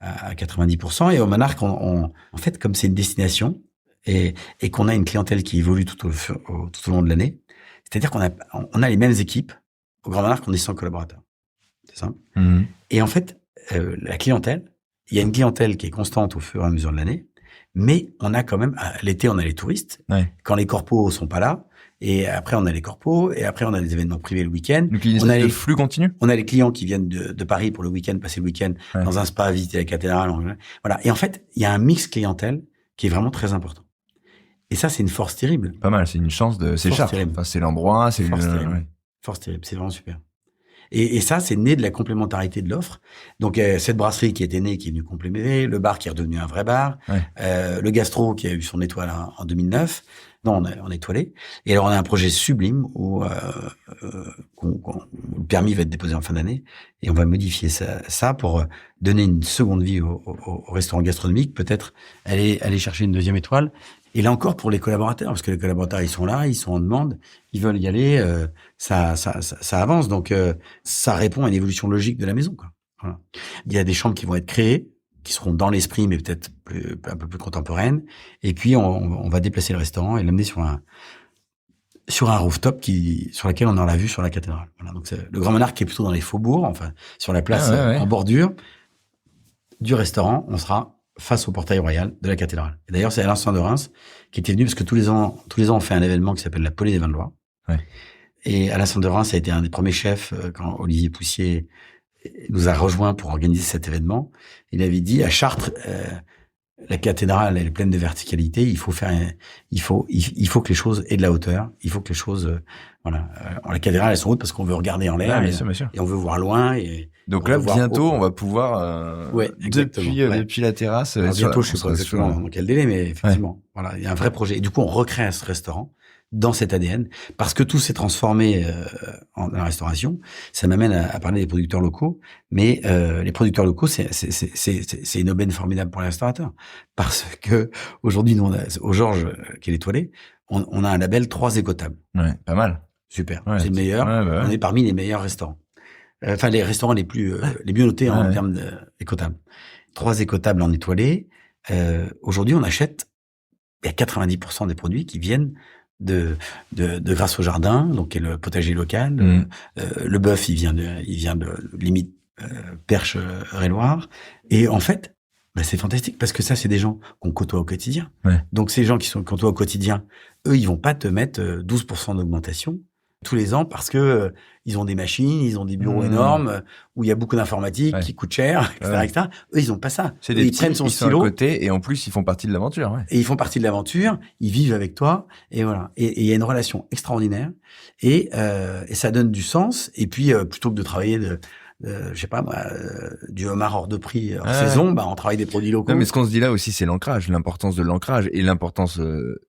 à 90%. Et au Monarque, en fait, comme c'est une destination et qu'on a une clientèle qui évolue tout au long de l'année, c'est-à-dire qu'on a les mêmes équipes. Au Grand Monarque, on est 100 collaborateurs. C'est simple. Et en fait, la clientèle, il y a une clientèle qui est constante au fur et à mesure de l'année, mais on a quand même, l'été, on a les touristes. Quand les corpos sont pas là, et après on a les corpos, et après on a des événements privés le week-end. Donc on a les flux continus. On a les clients qui viennent de Paris pour le week-end, passer le week-end dans un spa, visiter la cathédrale. Voilà. Et en fait, il y a un mix clientèle qui est vraiment très important. Et ça, c'est une force terrible. Pas mal, c'est une chance c'est cher. Enfin, c'est l'endroit, c'est force terrible. Force terrible, c'est vraiment super. Et ça, c'est né de la complémentarité de l'offre. Donc, cette brasserie qui était née, qui est venue complémenter, le bar qui est redevenu un vrai bar, le gastro qui a eu son étoile en 2009. Non, on est étoilé. Et alors, on a un projet sublime où le le permis va être déposé en fin d'année et on va modifier ça pour donner une seconde vie au restaurant gastronomique, peut-être aller chercher une deuxième étoile. Et là encore pour les collaborateurs, parce que les collaborateurs ils sont là, ils sont en demande, ils veulent y aller, ça avance, donc ça répond à une évolution logique de la maison, quoi. Voilà. Il y a des chambres qui vont être créées, qui seront dans l'esprit, mais peut-être un peu plus contemporaines. Et puis on va déplacer le restaurant et l'amener sur un rooftop sur laquelle on aura la vue sur la cathédrale. Voilà, donc c'est le Grand Monarque qui est plutôt dans les faubourgs, enfin sur la place en bordure du restaurant, on sera face au portail royal de la cathédrale. Et d'ailleurs, c'est Alain Saint de Reims qui était venu parce que tous les ans on fait un événement qui s'appelle la Pelée des Vins de Loire. Ouais. Et Alain Saint de Reims a été un des premiers chefs quand Olivier Poussier nous a rejoint pour organiser cet événement. Il avait dit à Chartres, la cathédrale elle est pleine de verticalité. Il faut que les choses aient de la hauteur. Il faut que les choses, la cathédrale elles sont hautes parce qu'on veut regarder en l'air et on veut voir loin. Et donc là bientôt on va pouvoir depuis la terrasse. Alors, bientôt je sais pas exactement dans quel délai, mais effectivement, voilà, il y a un vrai projet. Et du coup on recrée ce restaurant dans cet ADN, parce que tout s'est transformé en la restauration. Ça m'amène à parler des producteurs locaux, mais les producteurs locaux, c'est une aubaine formidable pour les restaurateurs, parce que aujourd'hui, nous, au Georges, qui est l'étoilé, on a un label 3 écotables. Ouais, pas mal. Super, c'est le meilleur. On est parmi les meilleurs restaurants. Enfin, les restaurants les mieux notés en termes d'écotables. 3 écotables en étoilé. Aujourd'hui, on achète, il y a 90% des produits qui viennent de Grâce au Jardin, donc qui est le potager local. Le bœuf, il vient de limite Perche, Eure-et-Loir. Et en fait, c'est fantastique parce que ça, c'est des gens qu'on côtoie au quotidien. Ouais. Donc ces gens qui sont côtoient au quotidien, eux, ils vont pas te mettre 12% d'augmentation tous les ans parce que ils ont des machines, ils ont des bureaux énormes où il y a beaucoup d'informatique qui coûte cher, etc. Eux, ils ont pas ça. C'est des prennent son stylo à côté et en plus ils font partie de l'aventure. Ouais. Et ils font partie de l'aventure, ils vivent avec toi et voilà. Et il y a une relation extraordinaire et ça donne du sens. Et puis plutôt que de travailler je sais pas moi, du homard hors de prix hors saison, on travaille des produits locaux. Non, mais ce qu'on se dit là aussi, c'est l'ancrage, l'importance de l'ancrage et l'importance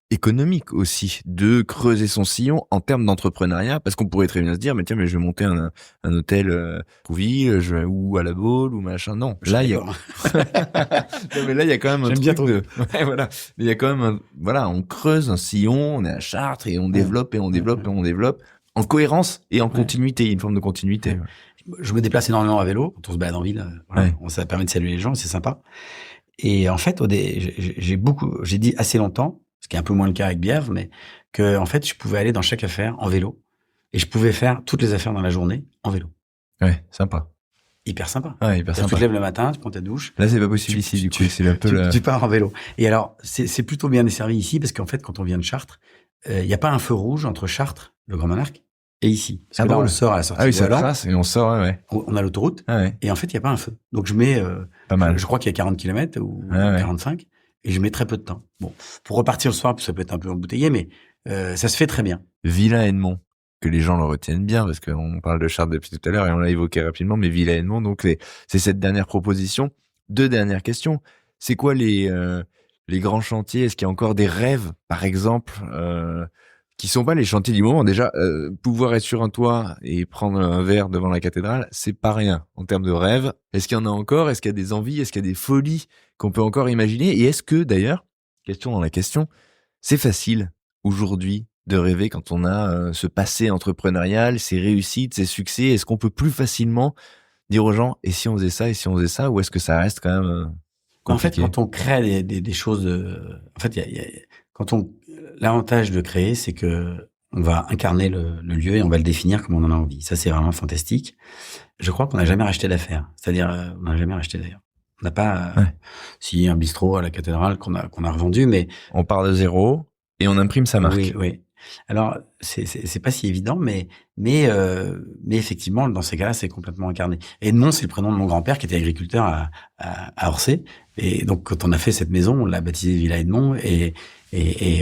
économique aussi de creuser son sillon en termes d'entrepreneuriat, parce qu'on pourrait très bien se dire, mais tiens, mais je vais monter un hôtel Couville, ou à la Baule ou machin. Non, là il y a, non, mais là il y a quand même un truc de, voilà, il y a quand même on creuse un sillon, on est à Chartres et on développe et on développe et on développe en cohérence et en continuité, une forme de continuité. Ouais. Je me déplace énormément à vélo quand on se balade en ville. Ça permet de saluer les gens, c'est sympa. Et en fait, j'ai dit assez longtemps, ce qui est un peu moins le cas avec Bièvre, mais que en fait, je pouvais aller dans chaque affaire en vélo et je pouvais faire toutes les affaires dans la journée en vélo. Ouais, sympa. Hyper sympa. Ouais, hyper sympa. Tu te lèves le matin, tu prends ta douche. Là, c'est pas possible ici, du coup. C'est un peu tu pars en vélo. Et alors, c'est plutôt bien desservi ici parce qu'en fait, quand on vient de Chartres, il y a pas un feu rouge entre Chartres, le Grand Monarque, et ici. Parce que là, on sort à la sortie. Ah oui, ça trace et on sort, On a l'autoroute. Et en fait, il n'y a pas un feu. Donc, je mets, pas mal. Je crois qu'il y a 40 km ou 45. Et je mets très peu de temps. Bon. Pour repartir le soir, ça peut être un peu embouteillé, mais, ça se fait très bien. Villa Edmond. Que les gens le retiennent bien, parce qu'on parle de Chartres depuis tout à l'heure et on l'a évoqué rapidement, mais Villa Edmond, donc c'est cette dernière proposition. 2 dernières questions. C'est quoi les grands chantiers? Est-ce qu'il y a encore des rêves, par exemple, qui sont pas les chantiers du moment? Déjà, pouvoir être sur un toit et prendre un verre devant la cathédrale, c'est pas rien en termes de rêves. Est-ce qu'il y en a encore? Est-ce qu'il y a des envies? Est-ce qu'il y a des folies qu'on peut encore imaginer? Et est-ce que, d'ailleurs, question dans la question, c'est facile aujourd'hui de rêver quand on a ce passé entrepreneurial, ses réussites, ses succès? Est-ce qu'on peut plus facilement dire aux gens, et si on faisait ça, et si on faisait ça, ou est-ce que ça reste quand même compliqué? En fait, quand on crée des choses, en fait, l'avantage de créer, c'est que on va incarner le lieu et on va le définir comme on en a envie. Ça, c'est vraiment fantastique. Je crois qu'on n'a jamais racheté d'affaires. C'est-à-dire, on n'a jamais racheté d'ailleurs. On n'a pas, si un bistrot à la cathédrale qu'on a revendu, mais on part de zéro et on imprime sa marque. Oui. Alors, c'est pas si évident, mais effectivement, dans ces cas-là, c'est complètement incarné. Edmond, c'est le prénom de mon grand-père qui était agriculteur à Orsay. Et donc, quand on a fait cette maison, on l'a baptisée Villa Edmond. Et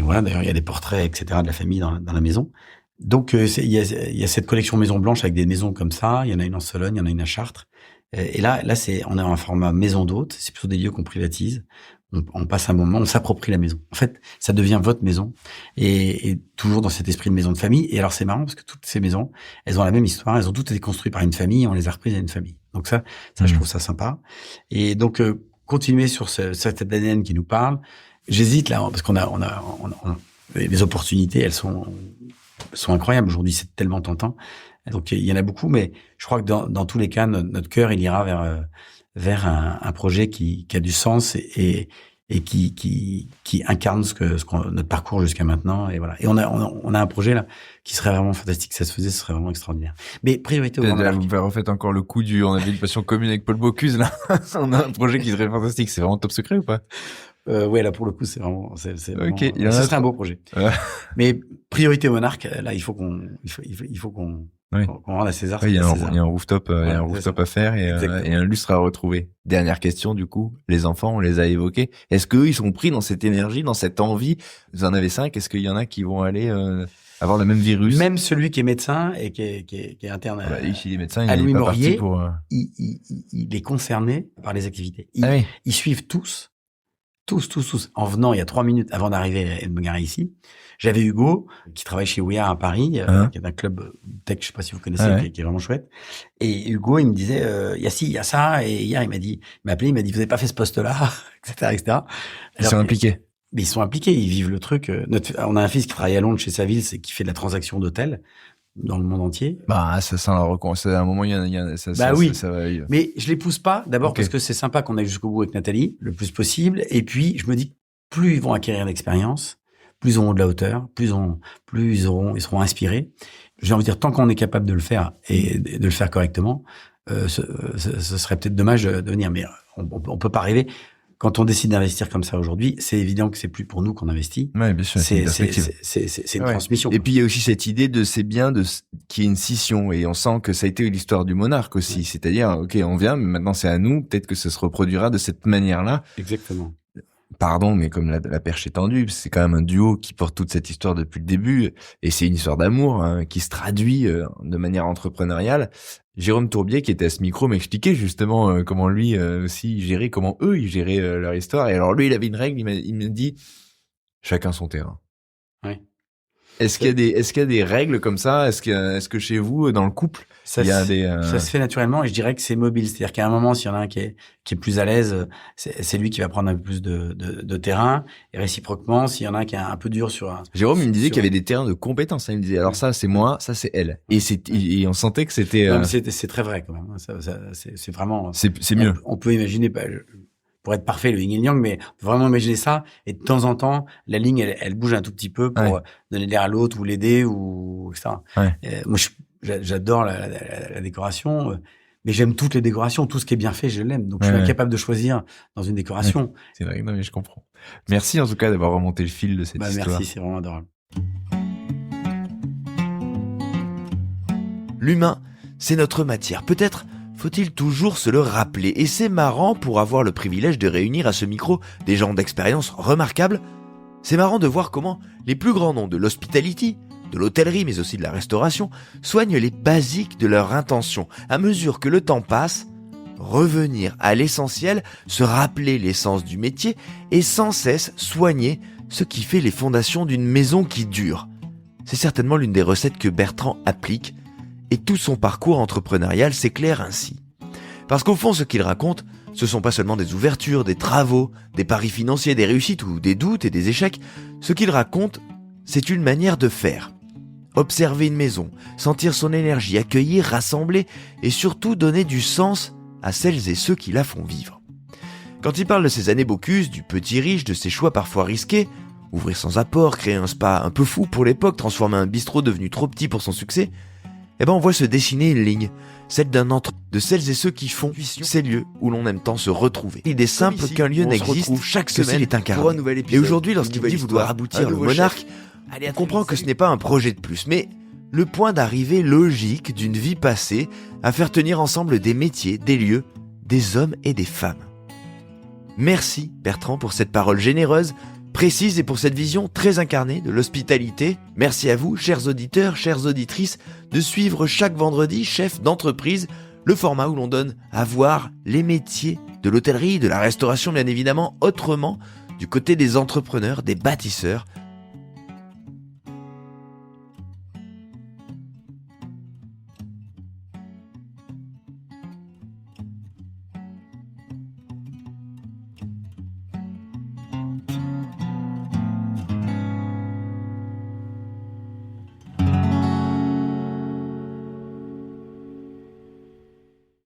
voilà, d'ailleurs, il y a des portraits, etc., de la famille dans la maison. Donc, il y a cette collection Maison Blanche avec des maisons comme ça. Il y en a une en Sologne, il y en a une à Chartres. Et là, on a un format maison d'hôte. C'est plutôt des lieux qu'on privatise, on passe un moment, on s'approprie la maison. En fait, ça devient votre maison et toujours dans cet esprit de maison de famille. Et alors, c'est marrant parce que toutes ces maisons, elles ont la même histoire. Elles ont toutes été construites par une famille et on les a reprises à une famille. Donc ça, je trouve ça sympa. Et donc, continuer sur cet ADN qui nous parle. J'hésite là parce qu'on a les opportunités, elles sont incroyables aujourd'hui. C'est tellement tentant. Donc il y en a beaucoup, mais je crois que dans tous les cas, notre cœur il ira vers un projet qui a du sens et qui incarne notre parcours jusqu'à maintenant. Et voilà. Et on a un projet là qui serait vraiment fantastique. Si ça se faisait, ce serait vraiment extraordinaire. Mais priorité au Grand Monarque. Vous refaites encore le coup on avait une passion commune avec Paul Bocuse là. On a un projet qui serait fantastique. C'est vraiment top secret ou pas? Ouais, là pour le coup, c'est vraiment, Ok, ce serait un beau projet. Mais priorité au Monarque, là, il faut qu'on rende à César. Il y a un rooftop, à faire et un lustre à retrouver. Dernière question, du coup, les enfants, on les a évoqués. Est-ce qu'eux, ils sont pris dans cette énergie, dans cette envie? Vous en avez 5. Est-ce qu'il y en a qui vont aller avoir le même virus? Même celui qui est médecin et qui est interne ici, les médecins, à Louis Maurier, il est concerné par les activités. Oui. Ils suivent tous. En venant, il y a 3 minutes avant d'arriver et de me garer ici, j'avais Hugo, qui travaille chez We Are à Paris, qui est un club tech, je sais pas si vous connaissez, qui est vraiment chouette. Et Hugo, il me disait, il y a ci, il y a ça. Et hier, il m'a appelé, il m'a dit, vous avez pas fait ce poste-là, etc. Ils sont impliqués. Mais ils sont impliqués, ils vivent le truc. On a un fils qui travaille à Londres chez Saville, qui fait de la transaction d'hôtel dans le monde entier. Ça sent la reconnaissance. À un moment, il y a ça. Ça va. Mais je les pousse pas. D'abord parce que c'est sympa qu'on aille jusqu'au bout avec Nathalie, le plus possible. Et puis, je me dis, plus ils vont acquérir d'expérience, plus ils auront de la hauteur, plus ils seront inspirés. J'ai envie de dire, tant qu'on est capable de le faire et de le faire correctement, ce serait peut-être dommage de venir. Mais on peut pas rêver. Quand on décide d'investir comme ça aujourd'hui, c'est évident que c'est plus pour nous qu'on investit. Ouais, bien sûr. C'est une transmission. Et puis il y a aussi cette idée de c'est bien qu'il y ait une scission et on sent que ça a été l'histoire du Monarque aussi. Ouais. C'est-à-dire, ok, on vient, mais maintenant c'est à nous. Peut-être que ça se reproduira de cette manière-là. Exactement. Pardon, mais comme la perche est tendue, c'est quand même un duo qui porte toute cette histoire depuis le début, et c'est une histoire d'amour qui se traduit de manière entrepreneuriale. Jérôme Tourbier, qui était à ce micro, m'expliquait justement comment lui aussi il gérait, comment eux ils géraient leur histoire. Et alors lui, il avait une règle, il me dit chacun son terrain. Oui. Est-ce qu'il y a des règles comme ça? Est-ce que chez vous, dans le couple, ça se fait naturellement et je dirais que c'est mobile. C'est-à-dire qu'à un moment, s'il y en a un qui est plus à l'aise, c'est lui qui va prendre un peu plus de terrain. Et réciproquement, s'il y en a un qui est un peu dur sur un... Jérôme, il me disait qu'il y avait des terrains de compétences. Il me disait, alors ça, c'est moi, ça, c'est elle. Et on sentait que c'était... Non, mais c'est très vrai quand même. C'est vraiment... C'est mieux. On peut imaginer... pour être parfait, le yin et le yang, mais on peut vraiment imaginer ça. Et de temps en temps, la ligne, elle bouge un tout petit peu pour donner l'air à l'autre ou l'aider ou etc. Ouais. Moi, j'adore la décoration, mais j'aime toutes les décorations. Tout ce qui est bien fait, je l'aime. Donc, je suis incapable de choisir dans une décoration. Ouais. C'est vrai, non, mais je comprends. Merci en tout cas d'avoir remonté le fil de cette histoire. Merci, c'est vraiment adorable. L'humain, c'est notre matière. Peut-être faut-il toujours se le rappeler. Et c'est marrant pour avoir le privilège de réunir à ce micro des gens d'expérience remarquables. C'est marrant de voir comment les plus grands noms de l'hospitality, de l'hôtellerie mais aussi de la restauration soignent les basiques de leur intention. À mesure que le temps passe, revenir à l'essentiel, se rappeler l'essence du métier et sans cesse soigner ce qui fait les fondations d'une maison qui dure. C'est certainement l'une des recettes que Bertrand applique. Et tout son parcours entrepreneurial s'éclaire ainsi. Parce qu'au fond, ce qu'il raconte, ce sont pas seulement des ouvertures, des travaux, des paris financiers, des réussites ou des doutes et des échecs. Ce qu'il raconte, c'est une manière de faire. Observer une maison, sentir son énergie, accueillir, rassembler et surtout donner du sens à celles et ceux qui la font vivre. Quand il parle de ses années Bocuse, du petit riche, de ses choix parfois risqués, ouvrir sans apport, créer un spa un peu fou pour l'époque, transformer un bistrot devenu trop petit pour son succès, on voit se dessiner une ligne, celle de celles et ceux qui font ces lieux où l'on aime tant se retrouver. L'idée simple qu'un lieu n'existe chaque semaine est incarné. Et aujourd'hui, lorsqu'il dit vouloir aboutir le Monarque, on comprend que ce n'est pas un projet de plus, mais le point d'arrivée logique d'une vie passée à faire tenir ensemble des métiers, des lieux, des hommes et des femmes. Merci Bertrand pour cette parole généreuse, précise et pour cette vision très incarnée de l'hospitalité. Merci à vous, chers auditeurs, chères auditrices, de suivre chaque vendredi Chef d'entreprise, le format où l'on donne à voir les métiers de l'hôtellerie, de la restauration bien évidemment, autrement, du côté des entrepreneurs, des bâtisseurs,